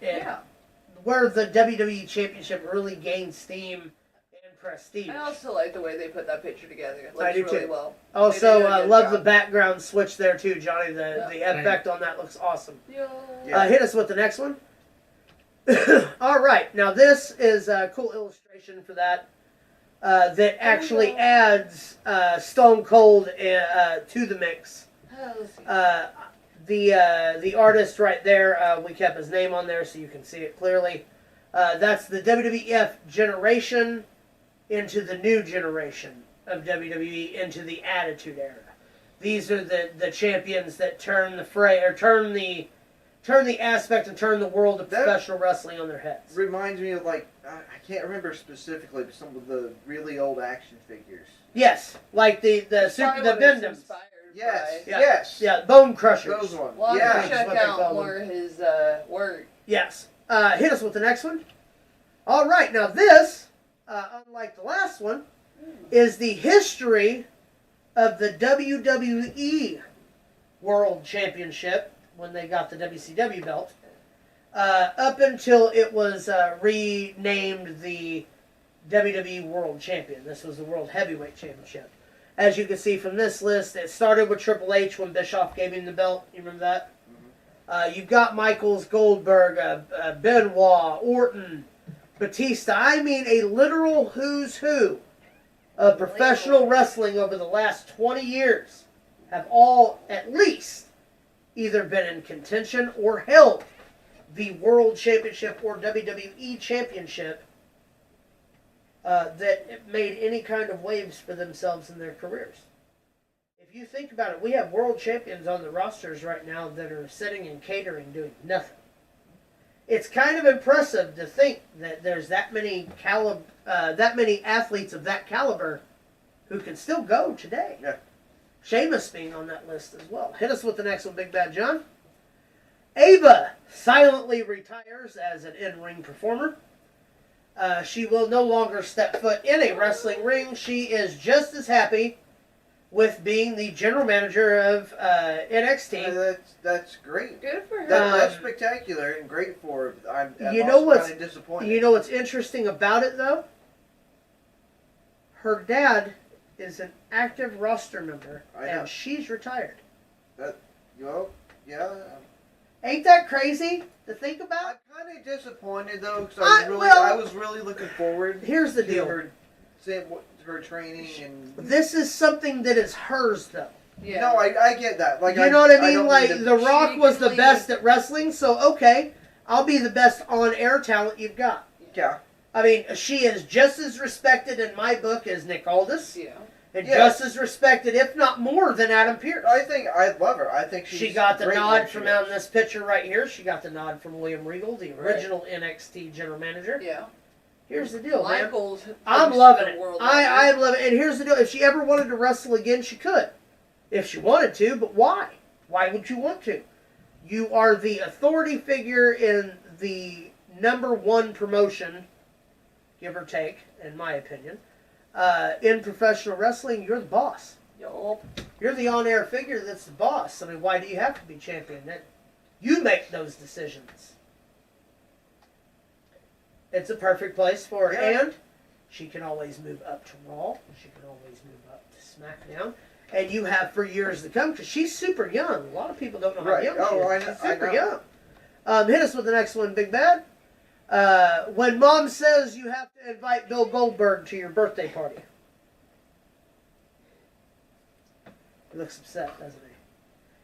where the WWE Championship really gained steam and prestige. I also like the way they put that picture together. It I looks do really too. well. Also, They did a good love job. the background switch there too, Johnny. The effect on that looks awesome. Yeah. Hit us with the next one. All right, now this is a cool illustration for that. That actually adds Stone Cold to the mix. The artist right there, we kept his name on there so you can see it clearly. That's the WWF generation into the new generation of WWE into the Attitude Era. These are the champions that turn the fray or turn the aspect and turn the world of professional wrestling on their heads. Reminds me of, like, I can't remember specifically, but some of the really old action figures. Yes, like the Probably the what it's Bendhams. inspired Yes, by. Yeah. yes. Yeah, Bone Crushers. Those ones. Well, I'm Yeah. gonna check what they call out them. more of his work. Yes. Hit us with the next one. All right, now this, unlike the last one, is the history of the WWE World Championship when they got the WCW belt, up until it was renamed the WWE World Champion. This was the World Heavyweight Championship. As you can see from this list, it started with Triple H when Bischoff gave him the belt. You remember that? You've got Michaels, Goldberg, Benoit, Orton, Batista. I mean, a literal who's who of professional wrestling over the last 20 years have all, at least, either been in contention or held the World Championship or WWE Championship that made any kind of waves for themselves in their careers. If you think about it, we have world champions on the rosters right now that are sitting and catering, doing nothing. It's kind of impressive to think that there's that many athletes of that caliber who can still go today. Yeah. Sheamus being on that list as well. Hit us with the next one, Big Bad John. Ava silently retires as an in-ring performer. She will no longer step foot in a wrestling ring. She is just as happy with being the general manager of NXT. That's great. Good for her. That's spectacular and great for her. I'm You know also what's- kind of disappointed. You know what's interesting about it, though? Her dad is an active roster member, I know. and she's retired. Well, yeah. Ain't that crazy to think about? I'm kind of disappointed though, because I- I was really looking forward. Here's the to deal. her training and. This is something that is hers, though. Yeah. No, I get that. Like You know what I mean? don't Like, need to- The Rock she was can the best at wrestling, so okay, I'll be the best on-air talent you've got. Yeah. I mean, she is just as respected in my book as Nick Aldis, Yeah. and Yeah. just as respected, if not more, than Adam Pearce. I love her. I think She got the great nod when she from goes. out in this picture right here. She got the nod from William Regal, the original NXT general manager. Yeah. Here's the deal, man. Michael's. I'm pushed loving the it. world I record. love it. And here's the deal. If she ever wanted to wrestle again, she could. If she wanted to, but why? Why would you want to? You are the authority figure in the #1 promotion, give or take, in my opinion. In professional wrestling, you're the boss. Yup. You're the on-air figure that's the boss. I mean, why do you have to be champion? You make those decisions. It's a perfect place for her. Yeah. And she can always move up to Raw. She can always move up to SmackDown. And you have for years to come, because she's super young. A lot of people don't know how Right. young Oh, she I is. know- She's I super know. young. Hit us with the next one, Big Bad. When Mom says you have to invite Bill Goldberg to your birthday party. He looks upset, doesn't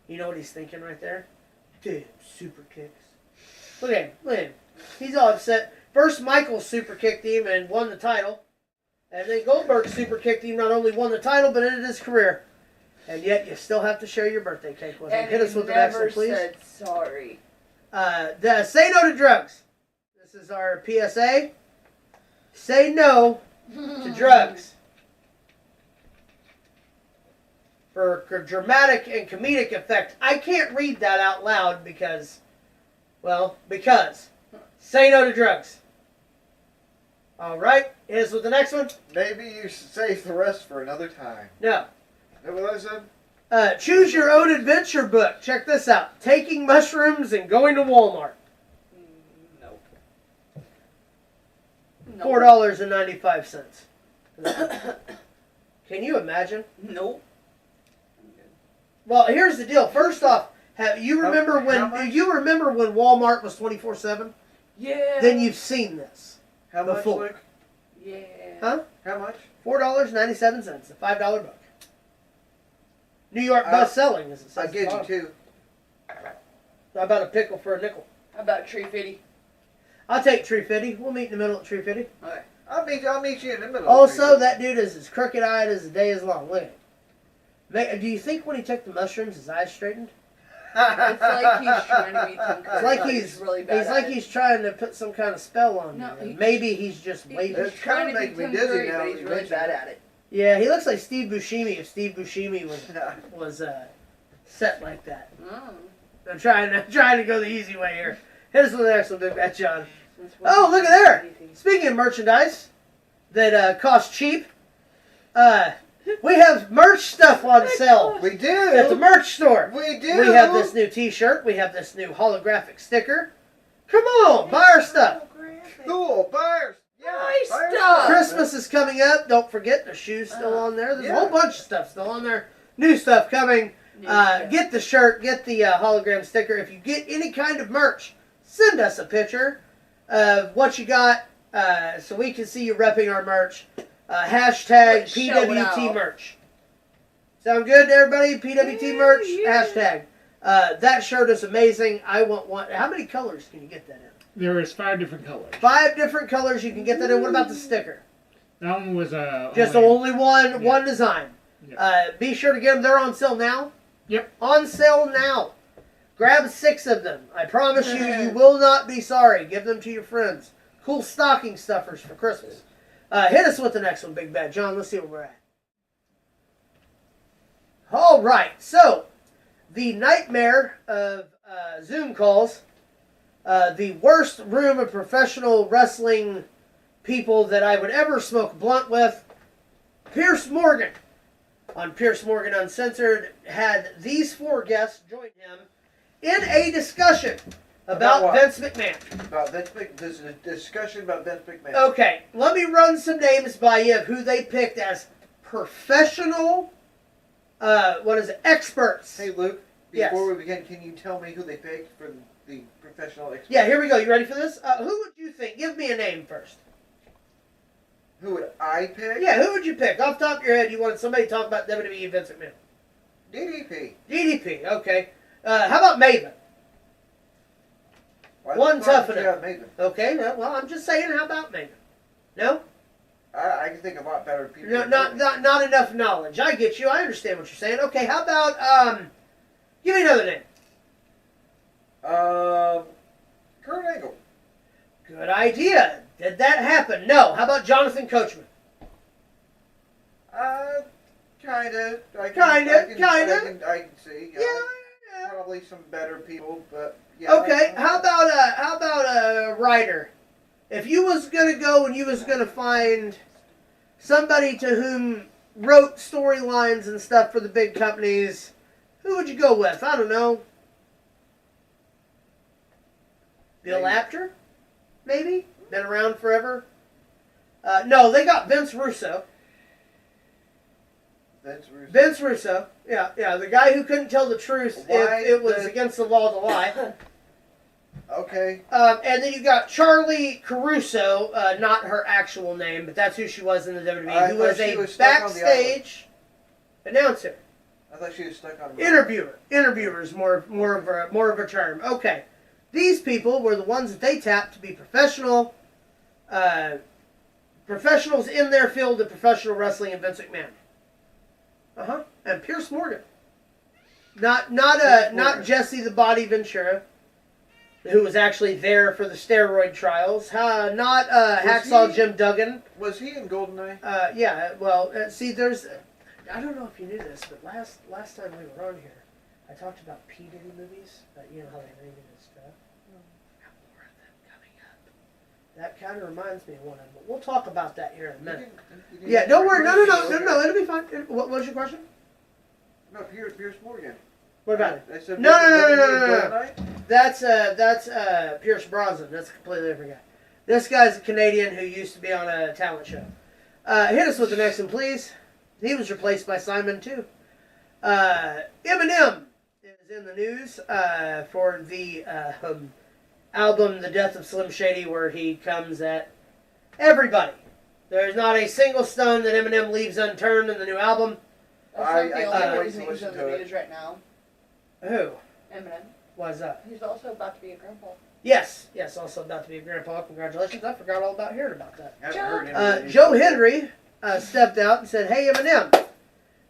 he? You know what he's thinking right there? Dude, super kicks. Look at him. Look at him. He's all upset. First, Michael super kicked him and won the title. And then Goldberg super kicked him, not only won the title, but ended his career. And yet, you still have to share your birthday cake with him. And Hit us he with the next one, never please. said sorry. Say no to drugs. This is our PSA. Say no to drugs. For dramatic and comedic effect. I can't read that out loud because say no to drugs. All right, here's with the next one. Maybe you should save the rest for another time. No. Is that what I said? Choose your own adventure book. Check this out. Taking mushrooms and going to Walmart. Nope. $4.95. Can you imagine? Nope. Well, here's the deal. First off, you remember How much? when Walmart was 24/7? Yeah. Then you've seen this. How Before. much, Luke? Yeah. How much? $4.97, a $5 book. New York Uh, best-selling, as it says. I at the get you bottom. two. How about a pickle for a nickel? How about Tree Fitty? I'll take Tree Fitty. We'll meet in the middle at Tree Fitty. Okay. I'll meet you in the middle. Also, that dude is as crooked-eyed as the day is long. Look at him. Do you think when he took the mushrooms, his eyes straightened? It's like he's trying to be Tim Curry. It's like but he's really bad. He's like at it. he's trying to put some kind of spell on No, you. he- Maybe he's just waiting. He's It's trying kinda to make be me Tim dizzy Curry, now but that he's you really mention bad it. at it. Yeah, he looks like Steve Buscemi if Steve Buscemi was set like that. Mm. I'm trying to go the easy way here. Here's the next one, Big Bad John. Since when Oh, look at there! anything- Speaking of merchandise that costs cheap, we have merch stuff on sale We at the do. merch store. We do. We have this new T-shirt. We have this new holographic sticker. Come on, buy our stuff. Cool. Buyers. Yeah. Nice buyers. stuff. Christmas is coming up. Don't forget the shoes still on there. There's a whole Yeah. bunch of stuff still on there. New stuff coming. New stuff. Get the shirt. Get the hologram sticker. If you get any kind of merch, send us a picture of what you got so we can see you repping our merch. Hashtag Let's show it PWT out. merch. Sound good to everybody? PWT merch. Yeah. Hashtag. That shirt is amazing. I want one. How many colors can you get that in? There is 5 different colors. 5 different colors you can get that in. What about the sticker? That one was Just only one design. Yeah. Be sure to get them. They're on sale now. Yep. On sale now. Grab 6 of them. I promise you, you will not be sorry. Give them to your friends. Cool stocking stuffers for Christmas. Hit us with the next one, Big Bad John. Let's see where we're at. All right. So, the nightmare of Zoom calls. The worst room of professional wrestling people that I would ever smoke a blunt with. Pierce Morgan. On Pierce Morgan Uncensored, had these 4 guests join him in a discussion about Vince McMahon. About Vince McMahon. This is a discussion about Vince McMahon. Okay, let me run some names by you of who they picked as professional, experts. Hey, Luke, Yes. before we begin, can you tell me who they picked for the professional experts? Yeah, here we go. You ready for this? Who would you think? Give me a name first. Who would I pick? Yeah, who would you pick? Off the top of your head, you wanted somebody to talk about WWE Vince McMahon. DDP. DDP, okay. How about Maven? Why One the fuck tough did you enough. have Maven? Okay, well, I'm just saying, how about Maven? No? I can think of a lot better people. No, than Maven. not enough knowledge. I get you. I understand what you're saying. Okay, how about, give me another name. Kurt Angle. Good idea. Did that happen? No. How about Jonathan Coachman? Kinda. Kinda. I can see. Yeah. Probably some better people, but yeah. Okay, how about Ryder? If you was gonna go and you was gonna find somebody to whom wrote storylines and stuff for the big companies, who would you go with? I don't know. Bill Apter? Maybe? Been around forever? No, they got Vince Russo. Vince Russo. Yeah, the guy who couldn't tell the truth if it was against the law to lie. Okay. And then you got Charlie Caruso, not her actual name, but that's who she was in the WWE, who was a backstage announcer. I thought she was stuck on Interviewer. Interviewer is more of a term. Okay. These people were the ones that they tapped to be professionals in their field of professional wrestling and Vince McMahon. And Pierce Morgan. Not Jesse the Body Ventura, who was actually there for the steroid trials. Not Hacksaw Jim Duggan. Was he in GoldenEye? Yeah. Well, see, there's. I don't know if you knew this, but last time we were on here, I talked about P. Diddy movies. You know how they rated his stuff. Got more of them coming up. That kind of reminds me of one of them. But we'll talk about that here in a minute. Yeah, don't worry. No. It'll be fine. What was your question? No, Pierce Morgan. What about it? I said, No. That's Pierce Brosnan. That's a completely different guy. This guy's a Canadian who used to be on a talent show. Hit us with the next one, please. He was replaced by Simon, too. Eminem is in the news for the album The Death of Slim Shady, where he comes at everybody. There's not a single stone that Eminem leaves unturned in the new album. That's not the I only wait reason to he's listen in the to news right now. Who? Eminem. Why is that? He's also about to be a grandpa. Yes, also about to be a grandpa. Congratulations. I forgot all about hearing about that. Haven't heard him. Joe Hendry stepped out and said, "Hey, Eminem,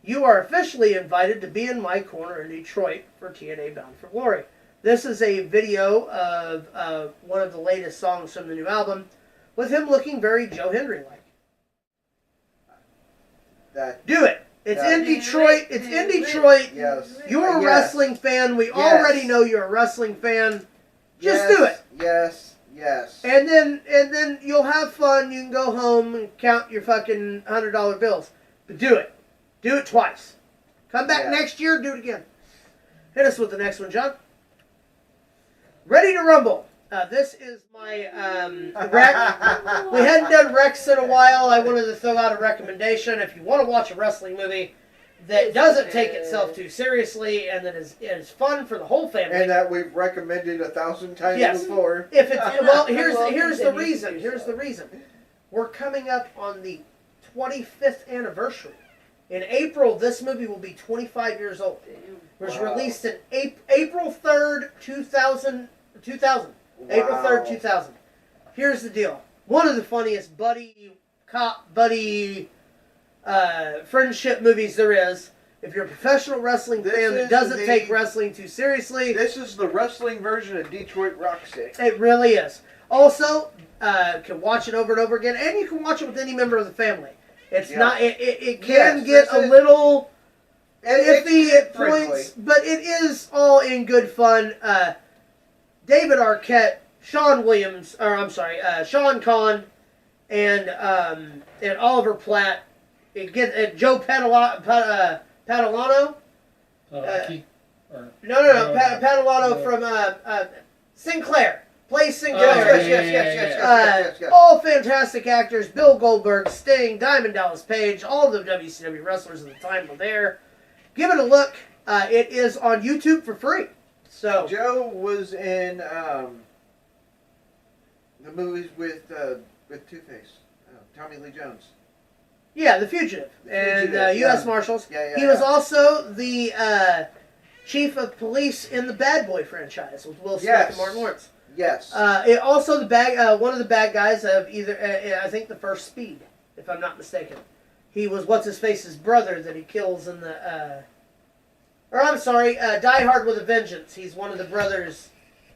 you are officially invited to be in my corner in Detroit for TNA Bound for Glory." This is a video of one of the latest songs from the new album, with him looking very Joe Hendry-like. Do it. It's in Detroit. It's in Detroit. Yes. You're a wrestling fan. We already know you're a wrestling fan. Just do it. Yes. And then you'll have fun. You can go home and count your fucking $100 bills. But do it. Do it twice. Come back next year. Do it again. Hit us with the next one, John. Ready to Rumble. This is my rec. We hadn't done Rex in a while. I wanted to throw out a recommendation. If you want to watch a wrestling movie that doesn't take itself too seriously and that is fun for the whole family, and that we've recommended 1,000 times before. If it's here's the reason. Here's the reason. We're coming up on the 25th anniversary. In April, this movie will be 25 years old. It was released in April 3rd, 2000. April 3rd, 2000. Here's the deal. One of the funniest buddy cop buddy friendship movies there is. If you're a professional wrestling fan that doesn't take wrestling too seriously, this is the wrestling version of Detroit Rock City. It really is. Also, can watch it over and over again, and you can watch it with any member of the family. It's not. It can get a little iffy at points, but it is all in good fun. David Arquette, Sean Conn, and Oliver Platt. Joe Padalano. Padalano from Sinclair. Plays Sinclair. Yes. All fantastic actors. Bill Goldberg, Sting, Diamond Dallas Page, all the WCW wrestlers of the time were there. Give it a look. It is on YouTube for free. So Joe was in the movies with Two-Face, Tommy Lee Jones. Yeah, The Fugitive and U.S. Marshals. He was also the chief of police in the Bad Boy franchise with Will Smith and Martin Lawrence. Yes. Also, one of the bad guys of I think the first Speed, if I'm not mistaken. He was what's-his-face's brother that he kills in the... Die Hard with a Vengeance. He's one of the brothers.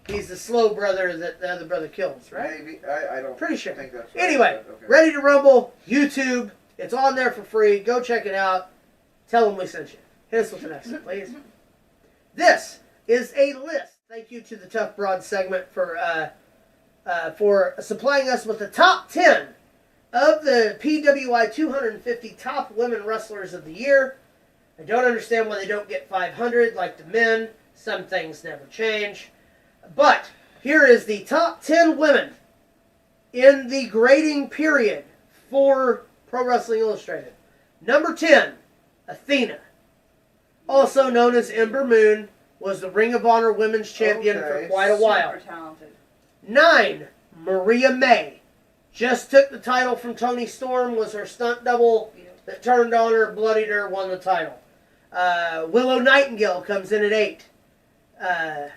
He's the slow brother that the other brother kills, right? Maybe. I don't Pretty sure. think that's right. Anyway, Okay. Ready to Rumble, YouTube. It's on there for free. Go check it out. Tell them we sent you. Hit us with the next one, please. This is a list. Thank you to the Tough Broad segment for supplying us with the top 10 of the PWI 250 top women wrestlers of the year. I don't understand why they don't get 500 like the men. Some things never change. But here is the top 10 women in the grading period for Pro Wrestling Illustrated. Number 10, Athena. Also known as Ember Moon, was the Ring of Honor Women's Champion for quite a while. Super talented. 9, Maria May. Just took the title from Toni Storm, was her stunt double that turned on her, bloodied her, won the title. Willow Nightingale comes in at 8. I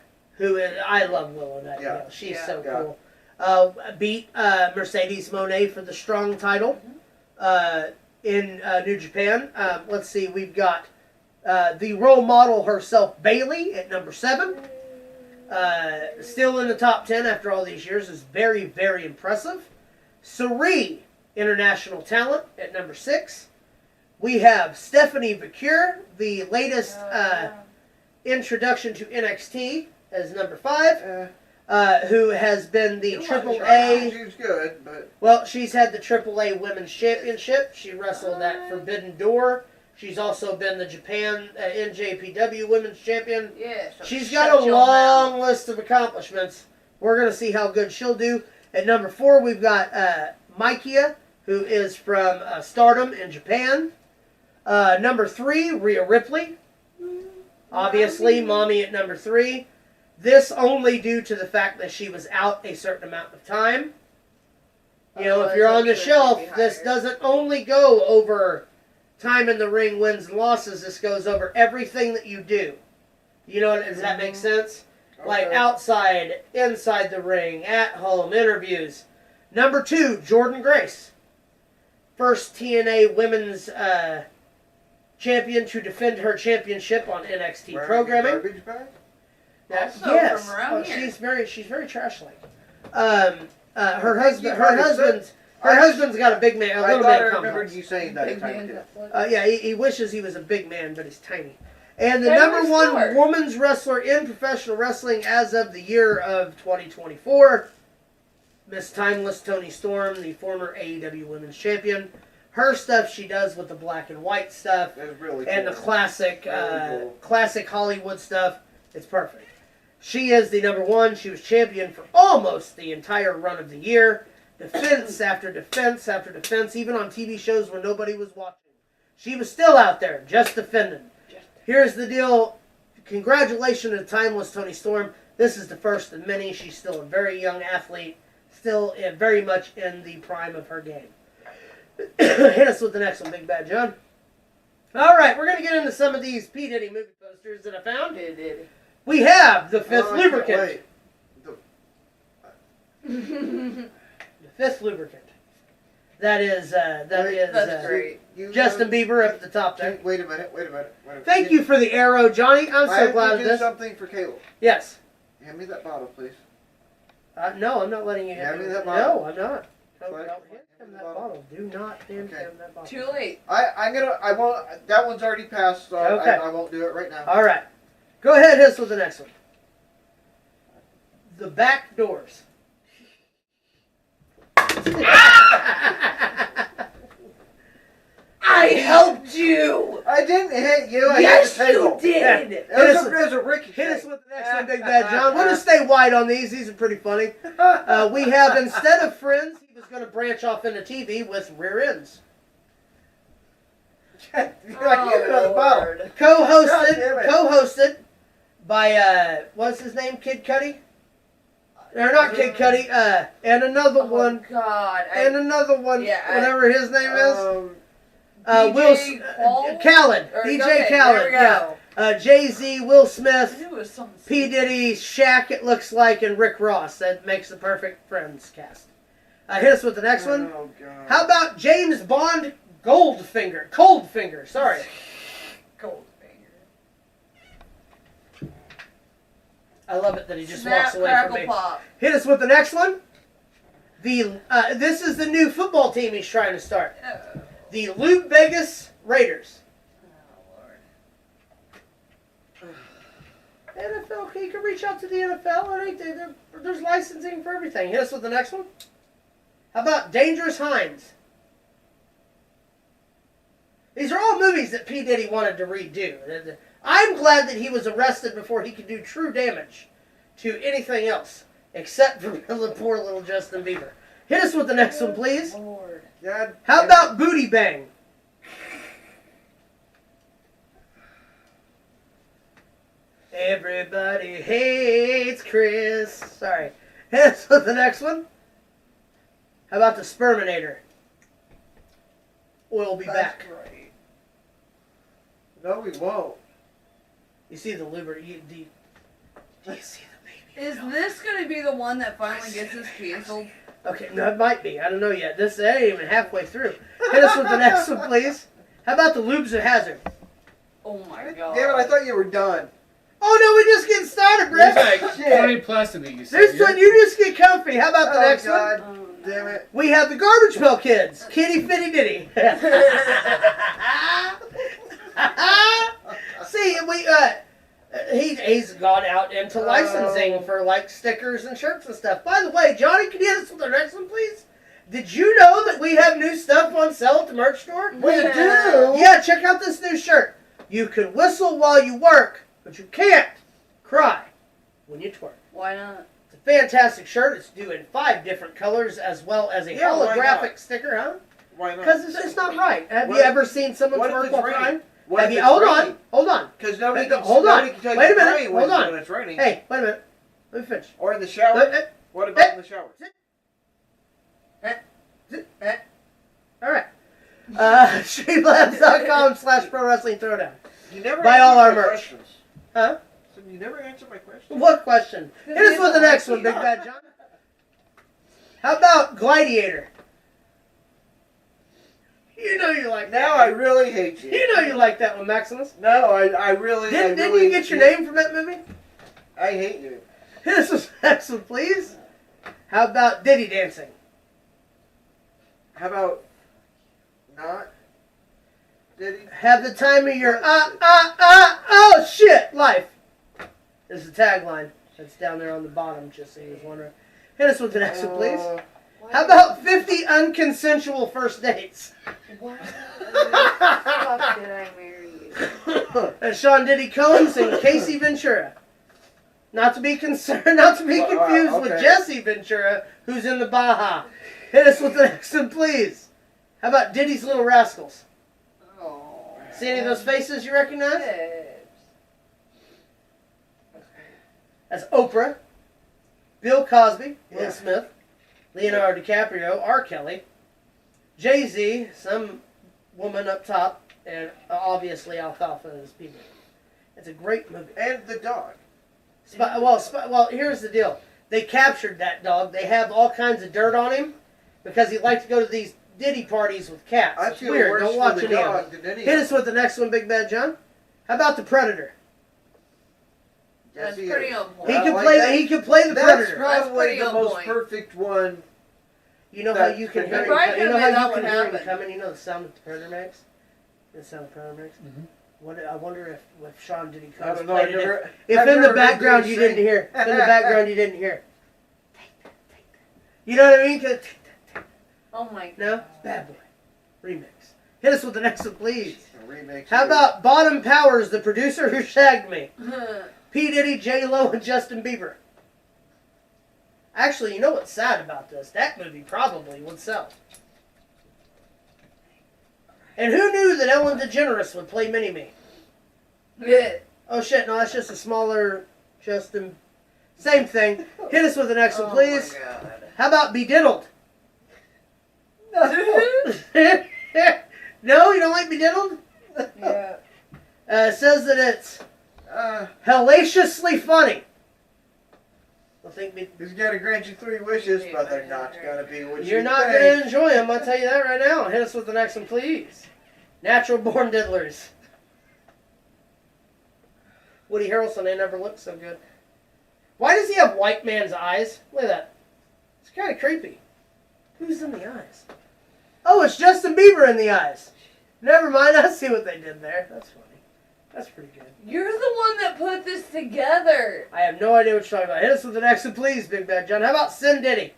love Willow Nightingale. Yeah. She's so cool. Beat Mercedes Moné for the strong title in New Japan. Let's see, we've got the role model herself, Bailey, at number 7. Still in the top 10 after all these years is very, very impressive. Sari, international talent, at number 6. We have Stephanie Vacure, the latest introduction to NXT, as number 5, who has been the AAA. She's good, but... Well, she's had the AAA Women's Championship. She wrestled at Forbidden Door. She's also been the Japan NJPW Women's Champion. Yeah, so she's got a long list of accomplishments. We're going to see how good she'll do. At number 4, we've got Maikia, who is from Stardom in Japan. Number 3, Rhea Ripley. Obviously, Mommy at number 3. This only due to the fact that she was out a certain amount of time. You know, if you're on the shelf, this doesn't only go over time in the ring, wins and losses. This goes over everything that you do. You know, does that make sense? Okay. Like outside, inside the ring, at home, interviews. Number 2, Jordynne Grace. First TNA Women's champion to defend her championship on NXT programming. Garbage bag? Yes, from around here. she's very trash-like. Her husband's got a big man, a little man complex. I remembered you saying that a time too. Yeah, he wishes he was a big man, but he's tiny. And the Taylor number 1 Stewart. women's wrestler in professional wrestling as of the year of 2024, Miss Timeless Toni Storm, the former AEW Women's Champion. Her stuff she does with the black and white stuff Really and cool. the classic, Cool. classic Hollywood stuff, it's perfect. She is the number 1. She was champion for almost the entire run of the year. Defense after defense after defense, even on TV shows where nobody was watching. She was still out there, just defending. Here's the deal. Congratulations to Timeless Toni Storm. This is the first of many. She's still a very young athlete, still very much in the prime of her game. Hit us with the next one, Big Bad John. All right, we're going to get into some of these P. Diddy movie posters that I found. We have The Fifth Lubricant. The Fifth Lubricant. That is That's great. Justin Bieber up at the top there. Wait a minute. Thank you for the arrow, Johnny. I'm so glad of do this. something for Caleb. Yes. Hand me that bottle, please. No, I'm not letting you Hand me that No, bottle. I'm not. Don't Right. hand him that bottle. Do not hand Okay. him that bottle. Too late. I won't. That one's already passed, so Okay. I won't do it right now. All right. Go ahead, hit us with the next one. The back doors. I helped you. I didn't hit you. I Yes, hit the table. you did. It was a ricochet. Hit us with the next one, Big Bad John. We'll just stay wide on these. These are pretty funny. We have, instead of Friends, he was going to branch off into TV with Rear Ends. You're like, give me another bottle. Lord. God damn it. Co-hosted by, what's his name, Kid Cudi? Or not Kid Cudi, and another one. God. And another one, Yeah, whatever his name is. DJ Paul? Khaled. Or- DJ okay, Khaled. there we go. Yeah. Jay-Z, Will I Smith, knew it was something. P. Diddy, Shaq, it looks like, and Rick Ross. That makes the perfect Friends cast. Hit us with the next one. Oh, God. How about James Bond Coldfinger, sorry. Goldfinger. I love it that he just Snap, walks away crackle, from me. pop. Hit us with the next one. This is the new football team he's trying to start. Oh. The Las Vegas Raiders. Oh, NFL, you can reach out to the NFL. There's licensing for everything. Hit us with the next one. How about Dangerous Hinds? These are all movies that P. Diddy wanted to redo. I'm glad that he was arrested before he could do true damage to anything else, except for poor little Justin Bieber. Hit us with the next one, please. Lord. God. How about Booty Bang? Everybody hates Chris. Sorry. Hit us with the next one. How about the Sperminator? We'll be back. Right. No, we won't. You see the liver. Do you see the baby? Is this going to be the one that finally gets us canceled? Okay, no, it might be. I don't know yet. This ain't even halfway through. Hit us with the next one, please. How about the Lubes of Hazard? Oh my god. Damn it, I thought you were done. Oh no, we just getting started, There's Brett. like Shit. 20 plus of these. so This you're- one, you just get comfy. How about the Oh, next God. one? Oh, no. Damn it. We have the Garbage Pail Kids. Kitty Fitty Ditty. See, he's gone out into licensing for like stickers and shirts and stuff. By the way, Johnny, can you hit us with the next one, please? Did you know that we have new stuff on sale at the merch store? We do? Yeah, check out this new shirt. You can whistle while you work, but you can't cry when you twerk. Why not? It's a fantastic shirt. It's due in 5 different colors as well as a Yeah, why holographic not? sticker, huh? Why not? Because it's not right. Have What you if- ever seen someone what if twerk it's while raining? crying? What Have if you? it's Hold raining? on. Hold on. Because nobody Hey, can, hold on. nobody can tell you Wait a it's minute. raining Hold on. when it's raining. Hey, wait a minute. Let me finish. Or in the shower. What about in the shower? All right. Streamlabs.com/ProWrestling Throwdown. You never Buy answer all our my merch. questions. Huh? So you never answer my question. What question? Hit us with the next one, Big Bad John. How about Gladiator? You know you like that. Now I really hate you. You know you like that one, Maximus. No, I really. Didn't really you get your name from that movie? I hate you. Hit us with the next one, please. How about Diddy Dancing? How about not? Did he? Have the time of your oh shit life. Is the tagline that's down there on the bottom, just so you was wondering. Hit us with the next one, please. How about 50 unconsensual first dates? Why the fuck did I marry you? As Sean Diddy Combs and Casey Ventura. Not to be confused okay. with Jesse Ventura, who's in the Baja. Hit us with the next one, please. How about Diddy's Little Rascals? Oh. See any of those faces you recognize? That's Oprah, Bill Cosby, Will Yeah. Smith, Leonardo DiCaprio, R. Kelly, Jay-Z, some woman up top, and obviously Alfalfa and his people. It's a great movie. And the dog. Well, here's the deal. They captured that dog. They have all kinds of dirt on him because he liked to go to these Diddy parties with cats. I It's feel weird. worse Don't watch for any the of dog them. than any Hit of us with the next one, Big Bad John. How about the Predator? Yes, That's he pretty is. on point. He I can like play. that. He can play the That's Predator. probably pretty the on most point. perfect one. You know how That- you can that hear guy him, could've you know made how that you one can hear him happen. coming. You know the sound that the Predator makes. The sound the Predator makes. I wonder if Sean Diddy I Combs don't know. I've played it. never, If I've in the never heard background Diddy you didn't sing. hear, if in the background you didn't hear. Take that, take that. You know what I mean? Oh my god. No, it's Bad Boy remix. Hit us with the next one, please. A remix How of- about Bottom Powers, the producer who shagged me? P. Diddy, J. Lo, and Justin Bieber. Actually, you know what's sad about this? That movie probably would sell. And who knew that Ellen DeGeneres would play Mini-Me? Yeah. Oh shit, no, that's just a smaller Justin. Same thing. Hit us with the next one, Oh please. my god. How about Bediddled? No. No, you don't like Bediddled? Yeah. It says that it's Uh, hellaciously funny. I think he's got to grant you 3 wishes, but they're not going to be what you're you not think. going to enjoy them, I'll tell you that right now. Hit us with the next one, please. Natural Born Diddlers. Woody Harrelson, they never looked so good. Why does he have white man's eyes? Look at that. It's kind of creepy. Who's in the eyes? Oh, it's Justin Bieber in the eyes. Never mind, I see what they did there. That's funny. That's pretty good. You're the one that put this together. I have no idea what you're talking about. Hit us with the next one, please, Big Bad John. How about Sin Diddy?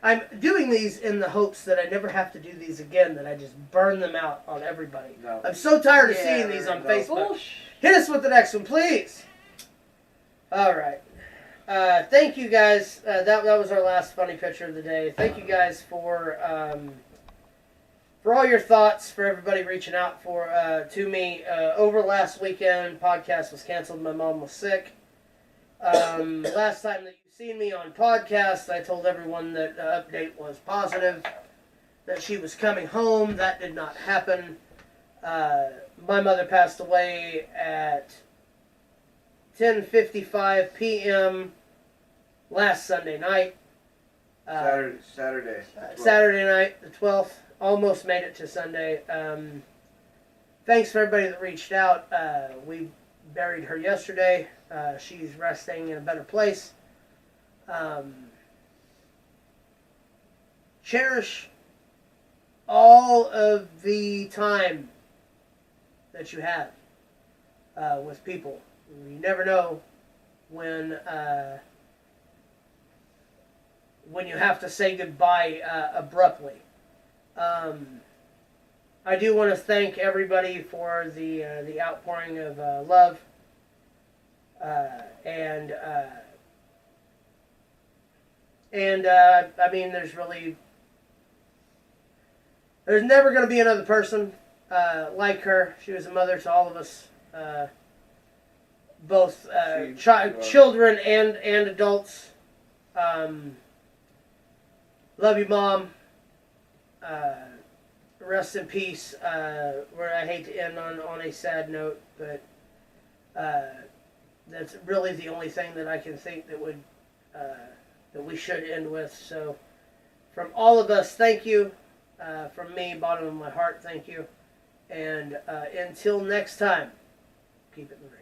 I'm doing these in the hopes that I never have to do these again, that I just burn them out on everybody. No. I'm so tired of Yeah, seeing these on no. Facebook. Bullshit. Hit us with the next one, please. All right. Thank you guys. That was our last funny picture of the day. Thank you guys for all your thoughts, for everybody reaching out to me. Over last weekend, podcast was canceled. My mom was sick. Last time that you've seen me on podcast, I told everyone that the update was positive, that she was coming home. That did not happen. My mother passed away at 10:55 p.m. last Sunday night. Saturday. Saturday night, the 12th. Almost made it to Sunday. Thanks for everybody that reached out. We buried her yesterday. She's resting in a better place. Cherish all of the time that you have with people. You never know when you have to say goodbye abruptly. I do want to thank everybody for the outpouring of love and I mean, there's never going to be another person like her. She was a mother to all of us, both children and adults. Love you, Mom. Rest in peace. Where I hate to end on a sad note, but that's really the only thing that I can think that would that we should end with. So, from all of us, thank you. From me, bottom of my heart, thank you. And until next time, keep it in the ring.